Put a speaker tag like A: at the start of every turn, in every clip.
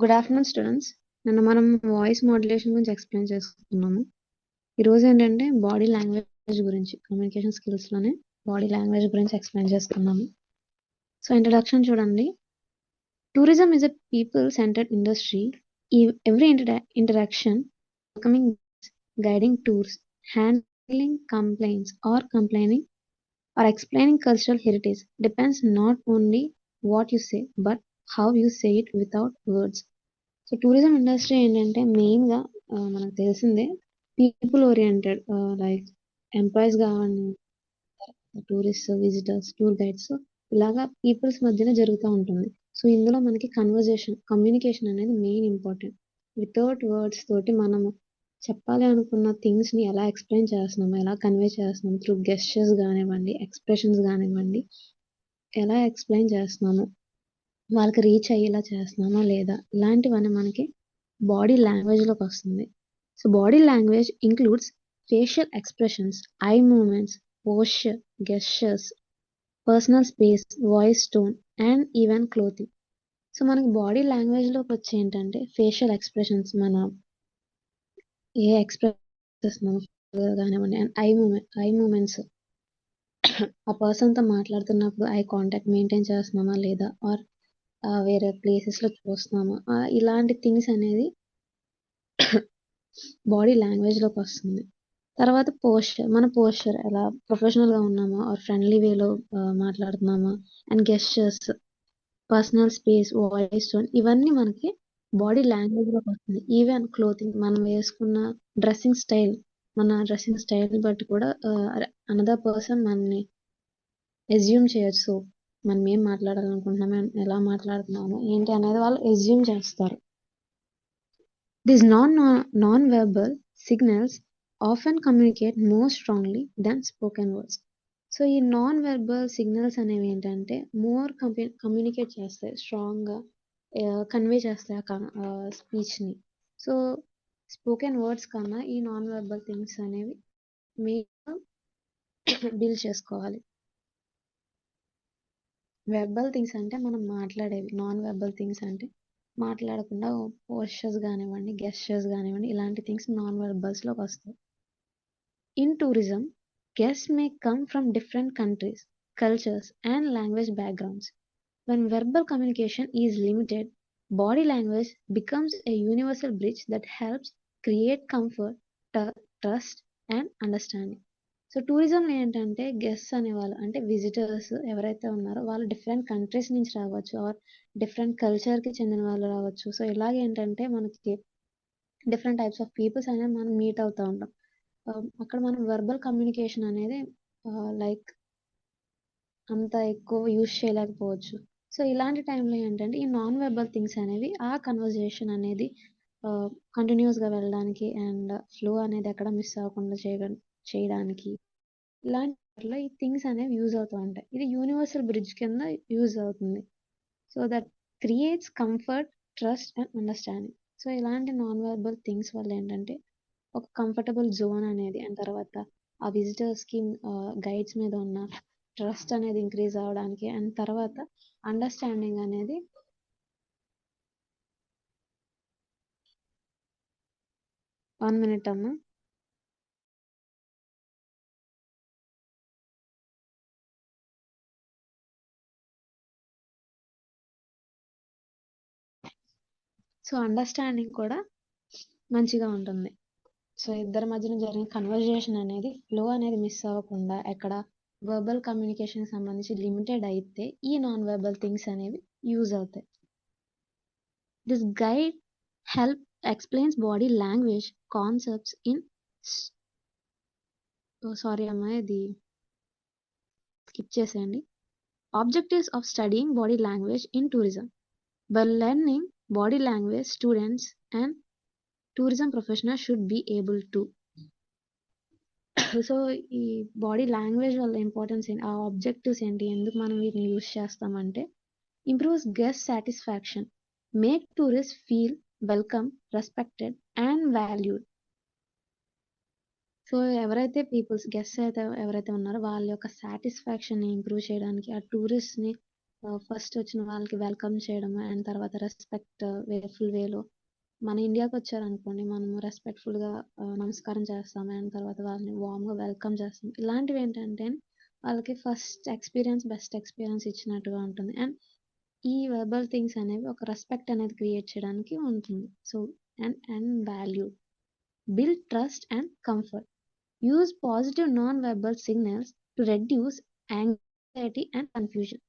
A: Good afternoon students. నిన్న మనం voice modulation గురించి ఎక్స్ప్లెయిన్ చేసుకున్నాము. ఈరోజు ఏంటంటే బాడీ లాంగ్వేజ్ గురించి, కమ్యూనికేషన్ స్కిల్స్లోనే బాడీ లాంగ్వేజ్ గురించి ఎక్స్ప్లెయిన్ చేసుకున్నాము. సో ఇంట్రడక్షన్ చూడండి. Tourism is a people-centered industry. Every interaction, welcoming, guiding tours, handling complaints or complaining or explaining cultural heritage depends not only what you say but how you say it without words. So tourism industry ఏంటంటే మెయిన్గా మనకు తెలిసిందే people oriented, like employees కావండి, tourist visitors, tour guides, ఇలాగా peoples మధ్యన జరుగుతూ ఉంటుంది. So ఇందులో మనకి కమ్యూనికేషన్ అనేది మెయిన్ ఇంపార్టెంట్. వితౌట్ వర్డ్స్ తోటి మనము చెప్పాలి అనుకున్న థింగ్స్ని ఎలా ఎక్స్ప్లెయిన్ చేస్తున్నాము, ఎలా కన్వే చేస్తున్నాము, త్రూ గెస్చర్స్ కానివ్వండి, ఎక్స్ప్రెషన్స్ కానివ్వండి, ఎలా ఎక్స్ప్లెయిన్ చేస్తున్నాము, వాళ్ళకి రీచ్ అయ్యేలా చేస్తున్నామా లేదా, ఇలాంటివన్నీ మనకి బాడీ లాంగ్వేజ్లోకి వస్తుంది. So body language includes facial expressions, eye movements, posture, gestures, personal space, voice tone and even clothing. So మనకి బాడీ లాంగ్వేజ్లోకి వచ్చి ఏంటంటే ఫేషియల్ ఎక్స్ప్రెషన్స్, మన ఏ ఎక్స్ప్రెస్ కానివ్వండి, అండ్ ఐ మూమెంట్స్, ఆ పర్సన్తో మాట్లాడుతున్నప్పుడు ఐ కాంటాక్ట్ మెయింటైన్ చేస్తున్నామా లేదా, ఆర్ వేరే ప్లేసెస్లో చూస్తున్నామా, ఇలాంటి థింగ్స్ అనేది బాడీ లాంగ్వేజ్లోకి వస్తుంది. తర్వాత మన పోస్చర్ ఎలా ప్రొఫెషనల్గా ఉన్నామా ఆర్ ఫ్రెండ్లీ వేలో మాట్లాడుతున్నామా, and gestures, personal space, voice tone, ఇవన్నీ మనకి బాడీ లాంగ్వేజ్లోకి వస్తుంది. ఈవెన్ క్లోతింగ్, మనం వేసుకున్న డ్రెస్సింగ్ స్టైల్, మన డ్రెస్సింగ్ స్టైల్ బట్టి కూడా అనదర్ పర్సన్ మనని ఎస్యూమ్ చేయొచ్చు. సో మనం ఏం మాట్లాడాలనుకుంటున్నాము, ఎలా మాట్లాడుతున్నాము ఏంటి అనేది వాళ్ళు ఎస్యూమ్ చేస్తారు. These non-verbal signals often communicate more strongly than spoken words. So ఈ నాన్ వెర్బల్ సిగ్నల్స్ అనేవి ఏంటంటే మోర్ కమ్యూనికేట్ చేస్తాయి, స్ట్రాంగ్గా కన్వే చేస్తాయి ఆ స్పీచ్ని. సో స్పోకెన్ వర్డ్స్ కన్నా ఈ నాన్ వెర్బల్ థింగ్స్ అనేవి మెయిన్గా బిల్డ్ చేసుకోవాలి. వెర్బల్ థింగ్స్ అంటే మనం మాట్లాడేవి, నాన్ వెర్బల్ థింగ్స్ అంటే మాట్లాడకుండా పోస్చర్స్ కానివ్వండి, గెస్చర్స్ కానివ్వండి, ఇలాంటి థింగ్స్ నాన్ వెర్బల్స్లోకి వస్తాయి. In tourism, guests may come from different countries, cultures, and language backgrounds. When verbal communication is limited, body language becomes a universal bridge that helps create comfort, trust, and understanding. So టూరిజంలో ఏంటంటే guests అనేవాళ్ళు అంటే visitors ఎవరైతే ఉన్నారో వాళ్ళు different countries నుంచి రావచ్చు, are different కల్చర్కి చెందిన వాళ్ళు రావచ్చు. సో ఇలాగేంటంటే మనకి డిఫరెంట్ టైప్స్ ఆఫ్ పీపుల్స్ అనేది మనం మీట్ అవుతూ ఉంటాం. అక్కడ మనం వెర్బల్ కమ్యూనికేషన్ అనేది లైక్ అంత ఎక్కువ యూజ్ చేయలేకపోవచ్చు. సో ఇలాంటి టైంలో ఏంటంటే ఈ నాన్ వెర్బల్ థింగ్స్ అనేవి ఆ కన్వర్జేషన్ అనేది కంటిన్యూస్గా వెళ్ళడానికి అండ్ ఫ్లో అనేది ఎక్కడ మిస్ అవ్వకుండా చేయడానికి ఇలాంటి వాటిలో ఈ థింగ్స్ అనేవి యూజ్ అవుతూ ఉంటాయి. ఇది యూనివర్సల్ బ్రిడ్జ్ కింద యూజ్ అవుతుంది. So that creates comfort, trust and understanding. So ఇలాంటి నాన్ వెర్బల్ థింగ్స్ వల్ల ఏంటంటే ఒక కంఫర్టబుల్ జోన్ అనేది, అండ్ తర్వాత ఆ విజిటర్స్కి గైడ్స్ మీద ఉన్న ట్రస్ట్ అనేది ఇంక్రీజ్ అవ్వడానికి, అండ్ తర్వాత అండర్స్టాండింగ్ అనేది 1 minute అమ్మా. సో అండర్స్టాండింగ్ కూడా మంచిగా ఉంటుంది. సో ఇద్దరి మధ్యన జరిగిన కన్వర్జేషన్ అనేది ఫ్లో అనేది మిస్ అవ్వకుండా ఎక్కడ వర్బల్ కమ్యూనికేషన్ సంబంధించి లిమిటెడ్ అయితే ఈ నాన్ వెర్బల్ థింగ్స్ అనేవి యూజ్ అవుతాయి. This guide help explains body language concepts in sorry అమ్మా, ఇది స్కిప్ చేసేయండి. Objectives of studying body language in tourism. By learning body language, students and tourism professionals should be able to. So ఈ body language వల్ల importance ఏంటి, ఆ objectives ఏంటి, ఎందుకు మనం వీటిని యూజ్ చేస్తామంటే improves guest satisfaction, make tourist feel welcome, respected and valued. So ఎవరైతే గెస్ట్స్ అయితే ఎవరైతే ఉన్నారో వాళ్ళ యొక్క సాటిస్ఫాక్షన్ని ఇంప్రూవ్ చేయడానికి, ఆ టూరిస్ట్ని ఫస్ట్ వచ్చిన వాళ్ళకి వెల్కమ్ చేయడం అండ్ తర్వాత రెస్పెక్ట్ ఫుల్ వేలో మన ఇండియాకి వచ్చారనుకోండి మనము రెస్పెక్ట్ఫుల్గా నమస్కారం చేస్తాం అండ్ తర్వాత వాళ్ళని వామ్గా వెల్కమ్ చేస్తాం. ఇలాంటివి ఏంటంటే వాళ్ళకి ఫస్ట్ ఎక్స్పీరియన్స్ బెస్ట్ ఎక్స్పీరియన్స్ ఇచ్చినట్టుగా ఉంటుంది. అండ్ ఈ వెర్బల్ థింగ్స్ అనేవి ఒక రెస్పెక్ట్ అనేది క్రియేట్ చేయడానికి ఉంటుంది. So and value build trust and comfort. Use positive non verbal signals to reduce anxiety and confusion.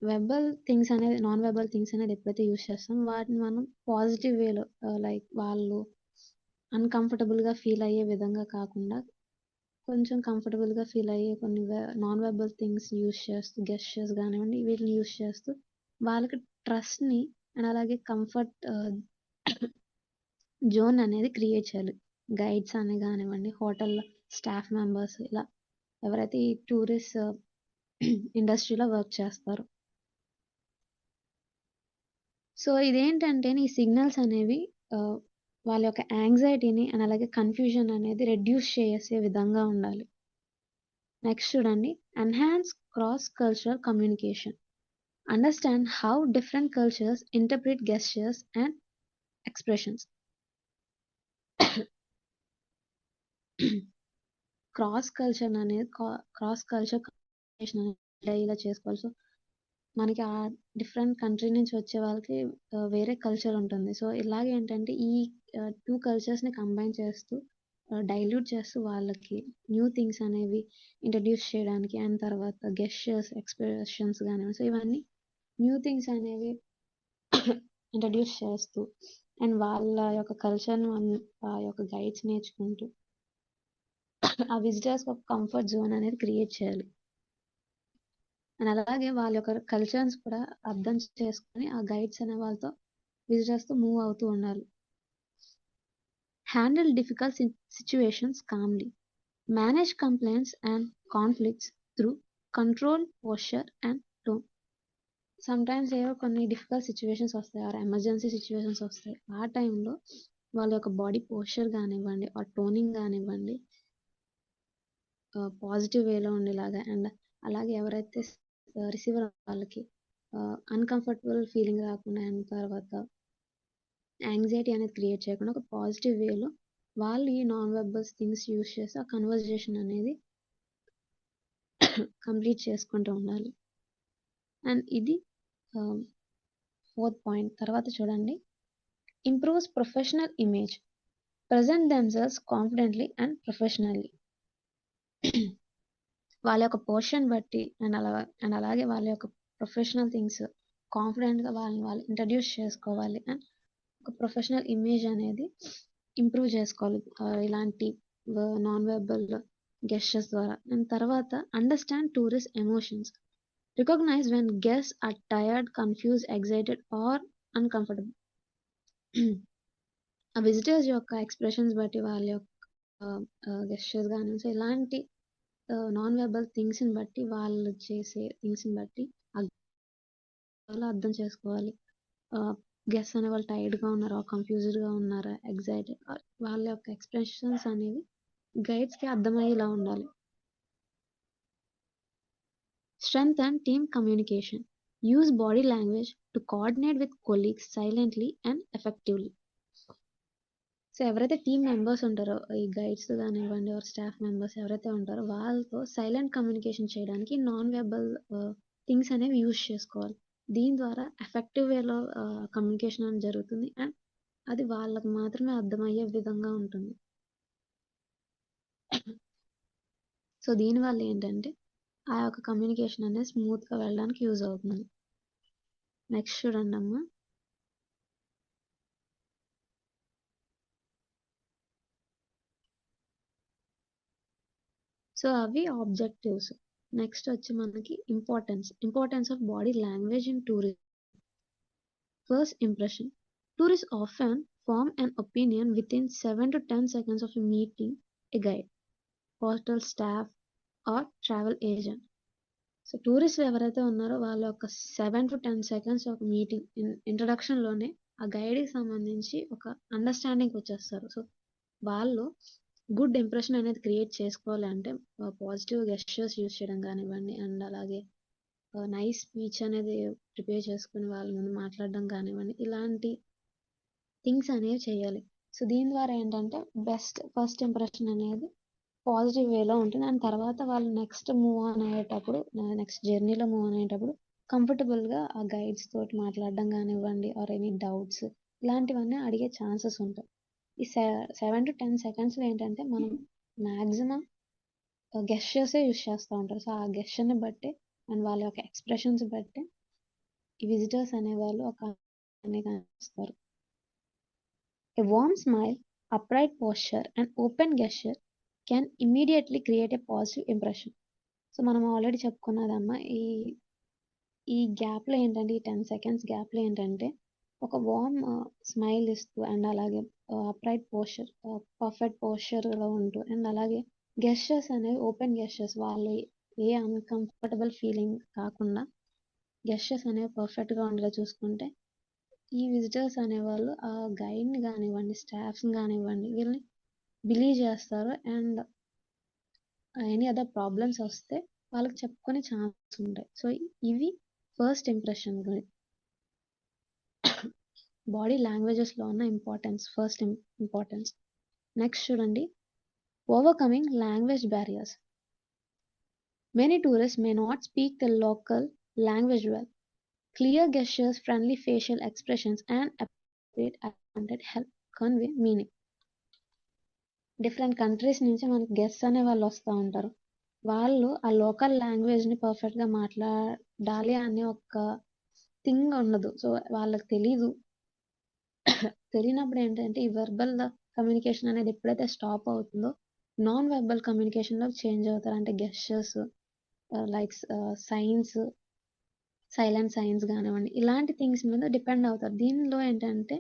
A: Verbal things అనేది నాన్ వెర్బల్ థింగ్స్ అనేది ఎప్పుడైతే యూజ్ చేస్తాం వాటిని మనం పాజిటివ్ వేలో లైక్ వాళ్ళు అన్కంఫర్టబుల్గా ఫీల్ అయ్యే విధంగా కాకుండా కొంచెం కంఫర్టబుల్గా ఫీల్ అయ్యే కొన్ని నాన్ వెర్బల్ థింగ్స్ యూజ్ చేస్తూ గెస్చర్స్ కానివ్వండి వీటిని యూజ్ చేస్తూ వాళ్ళకి ట్రస్ట్ని అండ్ అలాగే కంఫర్ట్ జోన్ అనేది క్రియేట్ చేయాలి. గైడ్స్ అని కానివ్వండి హోటల్ స్టాఫ్ మెంబర్స్ ఇలా ఎవరైతే ఈ టూరిస్ట్ ఇండస్ట్రీలో వర్క్ చేస్తారో. సో ఇదేంటంటే ఈ సిగ్నల్స్ అనేవి వాళ్ళ యొక్క యాంగ్జైటీని అండ్ అలాగే కన్ఫ్యూజన్ అనేది రెడ్యూస్ చేసే విధంగా ఉండాలి. నెక్స్ట్ చూడండి, enhance cross cultural communication. Understand how different cultures interpret gestures and expressions. Cross culture అనేది క్రాస్ కల్చర్ కమ్యూనికేషన్ అనేది ఇలా చేసుకోవాలి. సో మనకి ఆ డిఫరెంట్ కంట్రీ నుంచి వచ్చే వాళ్ళకి వేరే కల్చర్ ఉంటుంది. సో ఇలాగే ఏంటంటే ఈ 2 కల్చర్స్ని కంబైన్ చేస్తూ డైల్యూట్ చేస్తూ వాళ్ళకి న్యూ థింగ్స్ అనేవి ఇంట్రడ్యూస్ చేయడానికి అండ్ తర్వాత గెస్చర్స్ ఎక్స్ప్రెషన్స్ కానివ్వండి సో ఇవన్నీ న్యూ థింగ్స్ అనేవి ఇంట్రడ్యూస్ చేస్తూ అండ్ వాళ్ళ యొక్క కల్చర్ను ఆ యొక్క గైడ్స్ నేర్చుకుంటూ ఆ విజిటర్స్కి ఒక కంఫర్ట్ జోన్ అనేది క్రియేట్ చేయాలి. అండ్ అలాగే వాళ్ళ యొక్క కల్చర్స్ కూడా అర్థం చేసుకొని ఆ గైడ్స్ అనే వాళ్ళతో విజిటర్స్తో మూవ్ అవుతూ ఉండాలి. Handle difficult situations Kamli. Manage complaints and conflicts through control posture and tone. Sometimes ఏవో కొన్ని డిఫికల్ట్ సిచ్యువేషన్స్ వస్తాయి ఆర్ ఎమర్జెన్సీ సిచ్యువేషన్స్ వస్తాయి. ఆ టైంలో వాళ్ళ యొక్క బాడీ పోస్చర్ కానివ్వండి ఆ టోనింగ్ కానివ్వండి పాజిటివ్ వేలో ఉండేలాగా అండ్ అలాగే ఎవరైతే రిసీవర్ వాళ్ళకి అన్కంఫర్టబుల్ ఫీలింగ్ రాకుండా అండ్ తర్వాత యాంగ్జైటీ అనేది క్రియేట్ చేయకుండా ఒక పాజిటివ్ వేలో వాళ్ళు ఈ నాన్ వెర్బల్ థింగ్స్ యూజ్ చేసి ఆ కన్వర్జేషన్ అనేది కంప్లీట్ చేసుకుంటూ ఉండాలి. అండ్ ఇది 4th పాయింట్. తర్వాత చూడండి, improves professional image. Present themselves confidently and professionally. వాళ్ళ యొక్క పోర్షన్ బట్టి అండ్ అలాగే వాళ్ళ యొక్క ప్రొఫెషనల్ థింగ్స్ కాన్ఫిడెంట్గా వాళ్ళని వాళ్ళు ఇంట్రడ్యూస్ చేసుకోవాలి అండ్ ఒక ప్రొఫెషనల్ ఇమేజ్ అనేది ఇంప్రూవ్ చేసుకోవాలి ఇలాంటి నాన్ వెర్బల్ గెస్చర్స్ ద్వారా. అండ్ తర్వాత understand tourist emotions. Recognise when guests are tired, confuse, excited or uncomfortable. ఆ విజిటర్స్ యొక్క ఎక్స్ప్రెషన్స్ బట్టి వాళ్ళ యొక్క గెస్చర్స్ కానీ సో ఇలాంటి నాన్ వెర్బల్ థింగ్స్ని బట్టి వాళ్ళు చేసే థింగ్స్ని బట్టి వాళ్ళు అర్థం చేసుకోవాలి. గెస్ట్ అనే వాళ్ళు టైర్డ్గా ఉన్నారా, కన్ఫ్యూజ్డ్గా ఉన్నారా, ఎగ్జైటెడ్ వాళ్ళ యొక్క ఎక్స్ప్రెషన్స్ అనేవి గైడ్స్కి అర్థమయ్యేలా ఉండాలి. Strength and team communication. Use body language to coordinate with colleagues silently and effectively. So ఎవరైతే టీమ్ మెంబర్స్ ఉంటారో ఈ గైడ్స్ కానివ్వండి ఆర్ స్టాఫ్ మెంబర్స్ ఎవరైతే ఉంటారో వాళ్ళతో సైలెంట్ కమ్యూనికేషన్ చేయడానికి నాన్ వెర్బల్ థింగ్స్ అనేవి యూజ్ చేసుకోవాలి. దీని ద్వారా ఎఫెక్టివ్ వేలో కమ్యూనికేషన్ అనేది జరుగుతుంది అండ్ అది వాళ్ళకి మాత్రమే అర్థమయ్యే విధంగా ఉంటుంది. సో దీనివల్ల ఏంటంటే ఆ యొక్క కమ్యూనికేషన్ అనేది స్మూత్గా వెళ్ళడానికి యూజ్ అవుతుంది. నెక్స్ట్ చూడండి అమ్మా, సో అవి ఆబ్జెక్టివ్స్. నెక్స్ట్ వచ్చి మనకి importance of body language in tourism. First impression. Tourists often form an opinion within 7 to 10 seconds of meeting a guide, hotel staff or travel agent. So టూరిస్టులు ఎవరైతే ఉన్నారో వాళ్ళ ఒక 7 to 10 seconds ఒక meeting ఇంట్రడక్షన్లోనే ఆ గైడ్కి సంబంధించి ఒక అండర్స్టాండింగ్కి వచ్చేస్తారు. సో వాళ్ళు గుడ్ ఇంప్రెషన్ అనేది క్రియేట్ చేసుకోవాలి అంటే పాజిటివ్ గెస్చర్స్ యూజ్ చేయడం కానివ్వండి అండ్ అలాగే నైస్ స్పీచ్ అనేది ప్రిపేర్ చేసుకుని వాళ్ళ ముందు మాట్లాడడం కానివ్వండి, ఇలాంటి థింగ్స్ అనేవి చేయాలి. సో దీని ద్వారా ఏంటంటే ఫస్ట్ ఇంప్రెషన్ అనేది పాజిటివ్ వేలో ఉంటుంది. అండ్ తర్వాత వాళ్ళు నెక్స్ట్ మూవ్ ఆన్ అయ్యేటప్పుడు, నెక్స్ట్ జర్నీలో మూవ్ ఆన్ అయ్యేటప్పుడు కంఫర్టబుల్గా ఆ గైడ్స్ తోటి మాట్లాడడం కానివ్వండి, ఆర్ ఎనీ డౌట్స్ ఇలాంటివన్నీ అడిగే ఛాన్సెస్ ఉంటాయి. ఈ 7 to 10 seconds ఏంటంటే మనం మ్యాక్సిమం గెస్చర్సే యూస్ చేస్తూ ఉంటారు. సో ఆ గెస్చర్ని బట్టి అండ్ వాళ్ళ యొక్క ఎక్స్ప్రెషన్స్ బట్టి ఈ విజిటర్స్ అనేవాళ్ళు ఒక కనిపిస్తారు. A warm smile, upright posture, and open gesture can immediately create a positive impression. So మనం ఆల్రెడీ చెప్పుకున్నదమ్మా, ఈ గ్యాప్లో ఏంటంటే, ఈ 10 seconds గ్యాప్లో ఏంటంటే ఒక వార్మ్ స్మైల్ ఇస్తూ అండ్ అలాగే అప్రైట్ పోస్చర్, పర్ఫెక్ట్ పోస్చర్లో ఉంటూ అండ్ అలాగే గెస్చర్స్ అనేవి ఓపెన్ గెస్చర్స్, వాళ్ళు ఏ అన్కంఫర్టబుల్ ఫీలింగ్ కాకుండా గెస్చర్స్ అనేవి పర్ఫెక్ట్గా ఉండేలా చూసుకుంటే ఈ విజిటర్స్ అనేవాళ్ళు ఆ గైడ్ని కానివ్వండి, స్టాఫ్ని కానివ్వండి, వీళ్ళని బిలీవ్ చేస్తారు. అండ్ ఎనీ అదర్ ప్రాబ్లమ్స్ వస్తే వాళ్ళకి చెప్పుకునే ఛాన్స్ ఉంటాయి. సో ఇవి ఫస్ట్ ఇంప్రెషన్ గురించి బాడీ లాంగ్వేజెస్లో ఉన్న ఫస్ట్ ఇంపార్టెన్స్. నెక్స్ట్ చూడండి, overcoming language barriers. Many tourist may not speak the local language well. Clear gestures, friendly facial expressions, and appropriate eye contact help convey meaning. Different countries నుంచి మనకి guests అనే వాళ్ళు వస్తూ ఉంటారు. వాళ్ళు ఆ లోకల్ లాంగ్వేజ్ని పర్ఫెక్ట్గా మాట్లాడాలి అనే ఒక థింగ్ ఉండదు. సో వాళ్ళకి తెలియనప్పుడు ఏంటంటే ఈ వెర్బల్ కమ్యూనికేషన్ అనేది ఎప్పుడైతే స్టాప్ అవుతుందో నాన్ వెర్బల్ కమ్యూనికేషన్లో చేంజ్ అవుతారు. అంటే gestures, like science, silent science కానివ్వండి, ఇలాంటి థింగ్స్ మీద డిపెండ్ అవుతారు. దీనిలో ఏంటంటే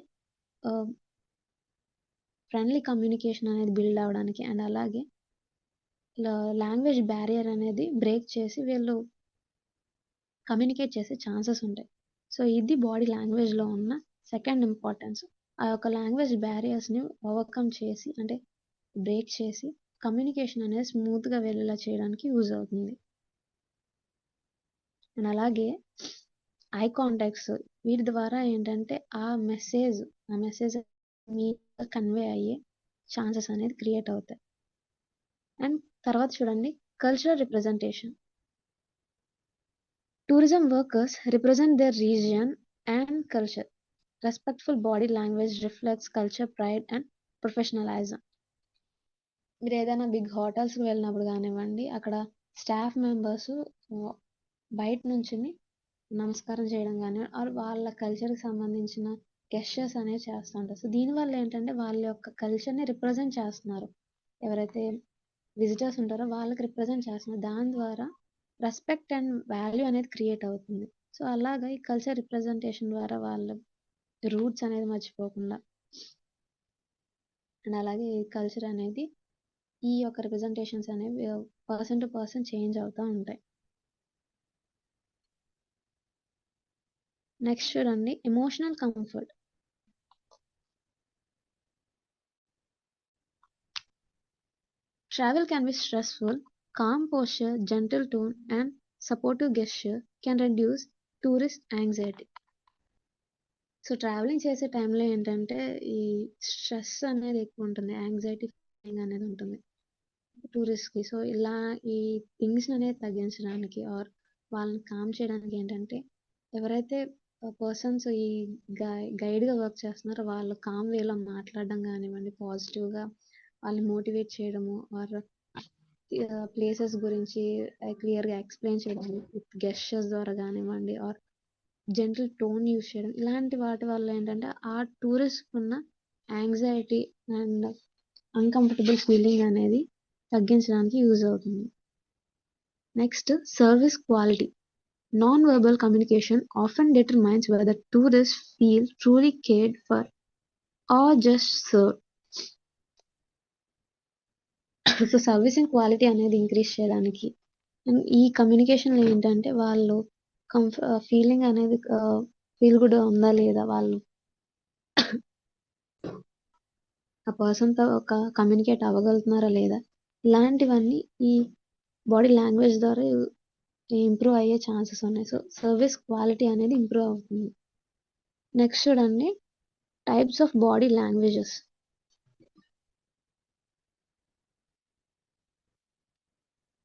A: ఫ్రెండ్లీ కమ్యూనికేషన్ అనేది బిల్డ్ అవ్వడానికి అండ్ అలాగే లాంగ్వేజ్ బ్యారియర్ అనేది బ్రేక్ చేసి వీళ్ళు కమ్యూనికేట్ చేసే ఛాన్సెస్ ఉంటాయి. సో ఇది బాడీ లాంగ్వేజ్లో ఉన్న సెకండ్ ఇంపార్టెన్స్. ఆ యొక్క లాంగ్వేజ్ బ్యారియర్స్ని ఓవర్కమ్ చేసి, అంటే బ్రేక్ చేసి కమ్యూనికేషన్ అనేది స్మూత్గా వెళ్ళేలా చేయడానికి యూజ్ అవుతుంది. అండ్ అలాగే ఐ కాంటాక్ట్స్, వీటి ద్వారా ఏంటంటే ఆ మెసేజ్ కన్వే అయ్యే ఛాన్సెస్ అనేది క్రియేట్ అవుతాయి. అండ్ తర్వాత చూడండి, cultural representation. Tourism workers represent their region and culture. Respectful body language reflects culture pride and professionalism. మీరు ఏదైనా బిగ్ హోటల్స్కి వెళ్ళినప్పుడు కానివ్వండి, అక్కడ స్టాఫ్ మెంబర్స్ బయట నుంచి నమస్కారం చేయడం కానీ వాళ్ళ కల్చర్కి సంబంధించిన గెస్చర్స్ అనేవి చేస్తూ ఉంటారు. సో దీనివల్ల ఏంటంటే వాళ్ళ యొక్క కల్చర్ని రిప్రజెంట్ చేస్తున్నారు. ఎవరైతే విజిటర్స్ ఉంటారో వాళ్ళకి రిప్రజెంట్ చేస్తున్నారు. దాని ద్వారా రెస్పెక్ట్ అండ్ వాల్యూ అనేది క్రియేట్ అవుతుంది. సో అలాగా ఈ కల్చర్ రిప్రజెంటేషన్ ద్వారా వాళ్ళ రూట్స్ అనేది మర్చిపోకుండా అండ్ అలాగే ఈ కల్చర్ అనేది ఈ యొక్క రిప్రజెంటేషన్స్ అనేవి పర్సన్ టు పర్సన్ చేంజ్ అవుతూ ఉంటాయి. నెక్స్ట్ చూడండి, emotional comfort. Travel can be stressful. Calm posture, gentle tone, and supportive gesture can reduce tourist anxiety. So travelling చేసే టైంలో ఏంటంటే ఈ స్ట్రెస్ అనేది ఎక్కువ ఉంటుంది, యాంగ్జైటీ ఫీలింగ్ అనేది ఉంటుంది టూరిస్ట్కి. సో ఇలా ఈ థింగ్స్ అనేది తగ్గించడానికి ఆర్ వాళ్ళని కామ్ చేయడానికి ఏంటంటే ఎవరైతే పర్సన్స్ ఈ గైడ్గా వర్క్ చేస్తున్నారో వాళ్ళు కామ్ వేలో మాట్లాడడం కానివ్వండి, పాజిటివ్గా వాళ్ళని మోటివేట్ చేయడము ఆర్ ప్లేసెస్ గురించి క్లియర్గా ఎక్స్ప్లెయిన్ చేయడం విత్ గెస్చర్స్ ద్వారా కానివ్వండి ఆర్ జెంటల్ టోన్ యూస్ చేయడం, ఇలాంటి వాటి వల్ల ఏంటంటే ఆ టూరిస్ట్ ఉన్న యాంగ్జైటీ అండ్ అన్కంఫర్టబుల్ ఫీలింగ్ అనేది తగ్గించడానికి యూజ్ అవుతుంది. Next, service quality. Non-verbal communication often determines whether tourists feel truly cared for or just served. So servicing quality అనేది ఇంక్రీజ్ చేయడానికి ఈ కమ్యూనికేషన్లో ఏంటంటే వాళ్ళు ఫీలింగ్ అనేది ఫీల్ గుడ్ ఉందా లేదా, వాళ్ళు ఆ పర్సన్తో ఒక కమ్యూనికేట్ అవ్వగలుగుతున్నారా లేదా, ఇలాంటివన్నీ ఈ బాడీ లాంగ్వేజ్ ద్వారా ఇంప్రూవ్ అయ్యే ఛాన్సెస్ ఉన్నాయి. సో సర్వీస్ క్వాలిటీ అనేది ఇంప్రూవ్ అవుతుంది. నెక్స్ట్ చూడండి, types of body languages.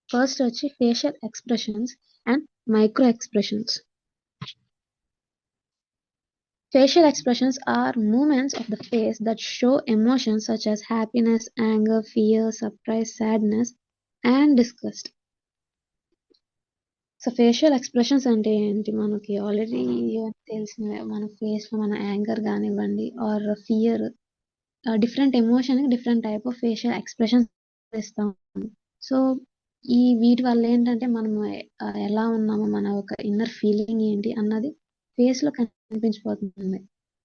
A: First వచ్చి facial expressions and micro expressions. Facial expressions are movements of the face that show emotions such as happiness, anger, fear, surprise, sadness, and disgust. So facial expressions అంటే ఏంటి? మనకి already తెలిసినవే. మన face లో మన anger కానివ్వండి or fear, different emotion different type of facial expressions ఇస్తాం. So వీటి వల్ల ఏంటంటే మనం ఎలా ఉన్నామో, మన ఒక ఇన్నర్ ఫీలింగ్ ఏంటి అన్నది ఫేస్ లో కనిపించిపోతుంది.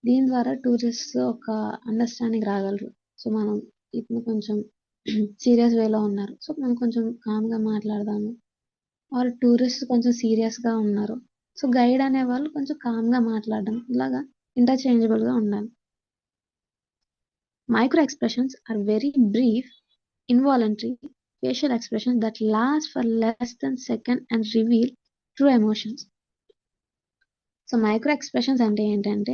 A: దీని ద్వారా టూరిస్ట్ ఒక అండర్స్టాండింగ్ రాగలరు. సో మనం ఇప్పుడు కొంచెం సీరియస్ వేలో ఉన్నారు, సో మనం కొంచెం కామ్ గా మాట్లాడదాము. ఆర్ టూరిస్ట్ కొంచెం సీరియస్ గా ఉన్నారు, సో గైడ్ అనే వాళ్ళు కొంచెం కామ్ గా మాట్లాడడం, ఇలాగా ఇంటర్చేంజబుల్ గా ఉండాలి. Micro expressions are very brief, involuntary facial expressions that last for less than second and reveal true emotions. So micro expressions అంటే ఏంటంటే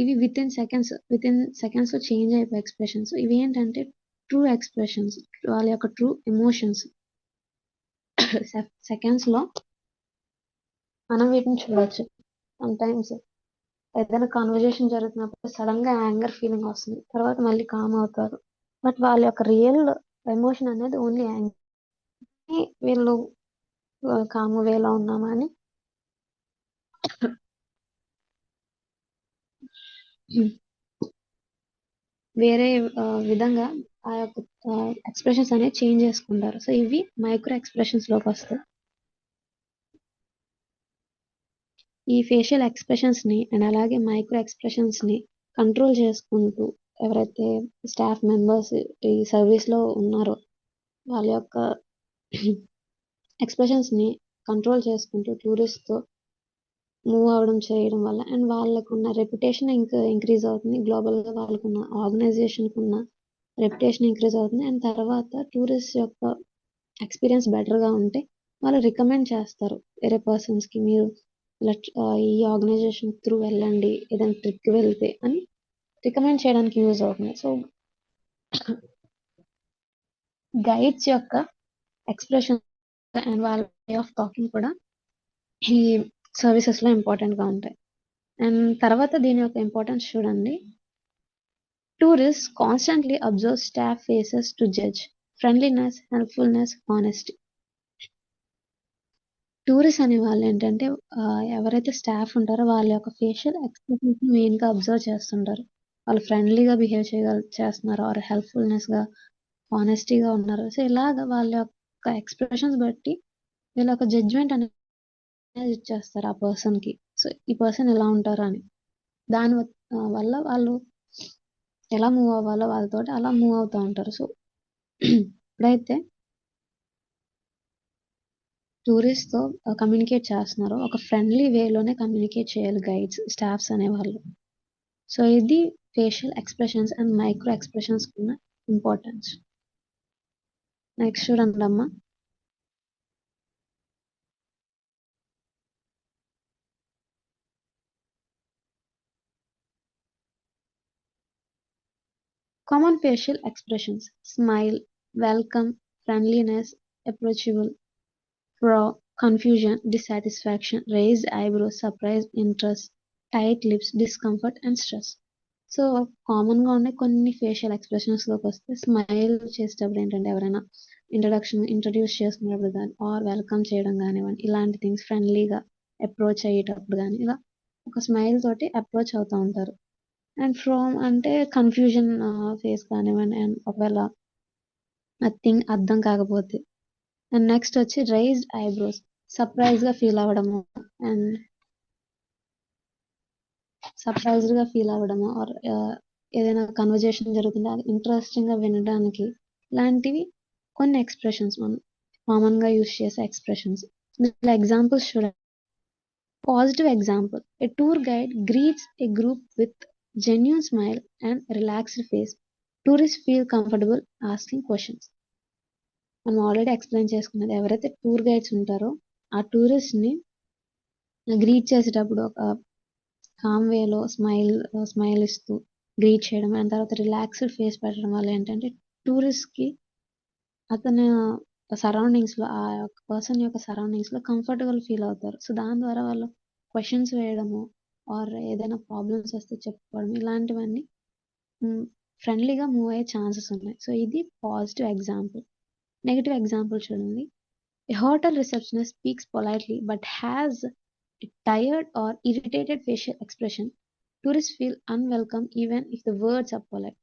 A: ఇవి విత్ ఇన్ సెకండ్స్ లో చేంజ్ అయిపోయే ఎక్స్ప్రెషన్స్. ఇవి ఏంటంటే ట్రూ ఎక్స్ప్రెషన్స్, వాళ్ళ యొక్క ట్రూ ఎమోషన్స్. సెకండ్స్ లో మనం వీటిని చూడొచ్చు. సమ్ టైమ్స్ ఏదైనా కాన్వర్జేషన్ జరుగుతున్నప్పుడు సడన్ గా యాంగర్ ఫీలింగ్ వస్తుంది, తర్వాత మళ్ళీ కామ్ అవుతారు. బట్ వాళ్ళ యొక్క రియల్ ఎమోషన్ అనేది ఓన్లీ యాంగర్. వీళ్ళు కామ్ వేలో ఉన్నామా అని వేరే విధంగా ఆ యొక్క ఎక్స్ప్రెషన్స్ అనేవి చేంజ్ చేసుకుంటారు. సో ఇవి మైక్రో ఎక్స్ప్రెషన్స్ లోకి వస్తాయి. ఈ ఫేషియల్ ఎక్స్ప్రెషన్స్ ని అండ్ అలాగే మైక్రో ఎక్స్ప్రెషన్స్ ని కంట్రోల్ చేసుకుంటూ ఎవరైతే స్టాఫ్ మెంబర్స్ ఈ సర్వీస్ లో ఉన్నారో వాళ్ళ యొక్క ఎక్స్ప్రెషన్స్ ని కంట్రోల్ చేసుకుంటూ టూరిస్ట్ తో మూవ్ అవడం చేయడం వల్ల అండ్ వాళ్ళకున్న రెప్యుటేషన్ ఇంకా ఇంక్రీజ్ అవుతుంది. గ్లోబల్ గా వాళ్ళకున్న ఆర్గనైజేషన్ ఉన్న రెప్యుటేషన్ ఇంక్రీజ్ అవుతుంది. అండ్ తర్వాత టూరిస్ట్ యొక్క ఎక్స్పీరియన్స్ బెటర్ గా ఉంటే వాళ్ళు రికమెండ్ చేస్తారు వేరే పర్సన్స్ కి, మీరు ఇలా ఈ ఆర్గనైజేషన్ త్రూ వెళ్ళండి ఏదైనా ట్రిప్ కి వెళ్తే అని రికమెండ్ చేయడానికి యూజ్ అవుతుంది. సో గైడ్స్ యొక్క ఎక్స్ప్రెషన్ అండ్ వాళ్ళ వే ఆఫ్ టాకింగ్ కూడా ఈ సర్వీసెస్ లో ఇంపార్టెంట్ గా ఉంటాయి. అండ్ తర్వాత దీని యొక్క ఇంపార్టెన్స్ చూడండి. Tourist constantly observe staff faces to judge friendliness, helpfulness, honesty. Tourist అనే వాళ్ళు ఏంటంటే ఎవరైతే స్టాఫ్ ఉంటారో వాళ్ళ యొక్క ఫేషియల్ ఎక్స్ప్రెషన్స్ మెయిన్ గా అబ్జర్వ్ చేస్తుంటారు. వాళ్ళు ఫ్రెండ్లీగా బిహేవ్ చేస్తున్నారు ఆర్ హెల్ప్ఫుల్నెస్ గా, హానెస్టీగా ఉన్నారు. సో ఇలాగ వాళ్ళ యొక్క ఎక్స్ప్రెషన్స్ బట్టి వీళ్ళ ఒక జడ్జ్మెంట్ అనేది ఇచ్చేస్తారు ఆ పర్సన్ కి. సో ఈ పర్సన్ ఎలా ఉంటారు అని, దాని వల్ల వాళ్ళు ఎలా మూవ్ అవ్వాలో వాళ్ళతో అలా మూవ్ అవుతూ ఉంటారు. సో ఇప్పుడైతే టూరిస్ట్ తో కమ్యూనికేట్ చేస్తున్నారో ఒక ఫ్రెండ్లీ వేలోనే కమ్యూనికేట్ చేయాలి గైడ్స్, స్టాఫ్స్ అనేవాళ్ళు. సో ఇది facial expressions and micro expressions ఉన్న ఇంపార్టెన్స్. నెక్స్ట్ చూడండి అమ్మా, common facial expressions: smile, welcome, friendliness, approachable, frown, confusion, dissatisfaction, raised eyebrows, surprise, interest, tight lips, discomfort, and stress. So common గా ఉండే కొన్ని facial expressions లోకి వస్తే, smile చేసేటప్పుడు ఏంటంటే ఎవరైనా ఇంట్రడ్యూస్ చేసుకున్నప్పుడు కానీ ఆర్ వెల్కమ్ చేయడం కానివ్వండి, ఇలాంటి థింగ్స్ ఫ్రెండ్లీగా అప్రోచ్ అయ్యేటప్పుడు కానీ ఇలా ఒక స్మైల్ తోటి అప్రోచ్ అవుతూ ఉంటారు. అండ్ ఫ్రోమ్ అంటే కన్ఫ్యూజన్ ఫేస్ కానివ్వండి, అండ్ ఒకవేళ థింగ్ అర్థం కాకపోతే. అండ్ నెక్స్ట్ వచ్చి రైజ్డ్ ఐబ్రోస్, సర్ప్రైజ్ గా ఫీల్ అవ్వడము అండ్ ఆర్ ఏదైనా కన్వర్జేషన్ జరుగుతుంటే అది ఇంట్రెస్టింగ్ గా వినడానికి, ఇలాంటివి కొన్ని ఎక్స్ప్రెషన్స్ మనం కామన్ గా యూజ్ చేసే ఎక్స్ప్రెషన్స్. ఇలా ఎగ్జాంపుల్స్ చూడండి. Positive example: A tour guide greets A group with genuine smile and relaxed face. Tourist feel comfortable asking questions. మనం ఆల్రెడీ ఎక్స్ప్లెయిన్ చేసుకున్నది, ఎవరైతే టూర్ గైడ్స్ ఉంటారో ఆ టూరిస్ట్ని గ్రీట్ చేసేటప్పుడు ఒక కామ్ వేలో స్మైల్ ఇస్తూ గ్రీట్ చేయడం, అండ్ తర్వాత రిలాక్స్డ్ ఫేస్ పెట్టడం వల్ల ఏంటంటే టూరిస్ట్కి అతను సరౌండింగ్స్లో ఆ యొక్క పర్సన్ యొక్క సరౌండింగ్స్లో కంఫర్టబుల్ ఫీల్ అవుతారు. సో దాని ద్వారా వాళ్ళు క్వశ్చన్స్ వేయడము ఆర్ ఏదైనా ప్రాబ్లమ్స్ వస్తే చెప్పుకోవడం ఇలాంటివన్నీ ఫ్రెండ్లీగా మూవ్ అయ్యే ఛాన్సెస్ ఉన్నాయి. సో ఇది పాజిటివ్ ఎగ్జాంపుల్. నెగిటివ్ ఎగ్జాంపుల్ చూడండి. A hotel receptionist speaks politely but has a tired or irritated facial expression. Tourists feel unwelcome even if the words are polite.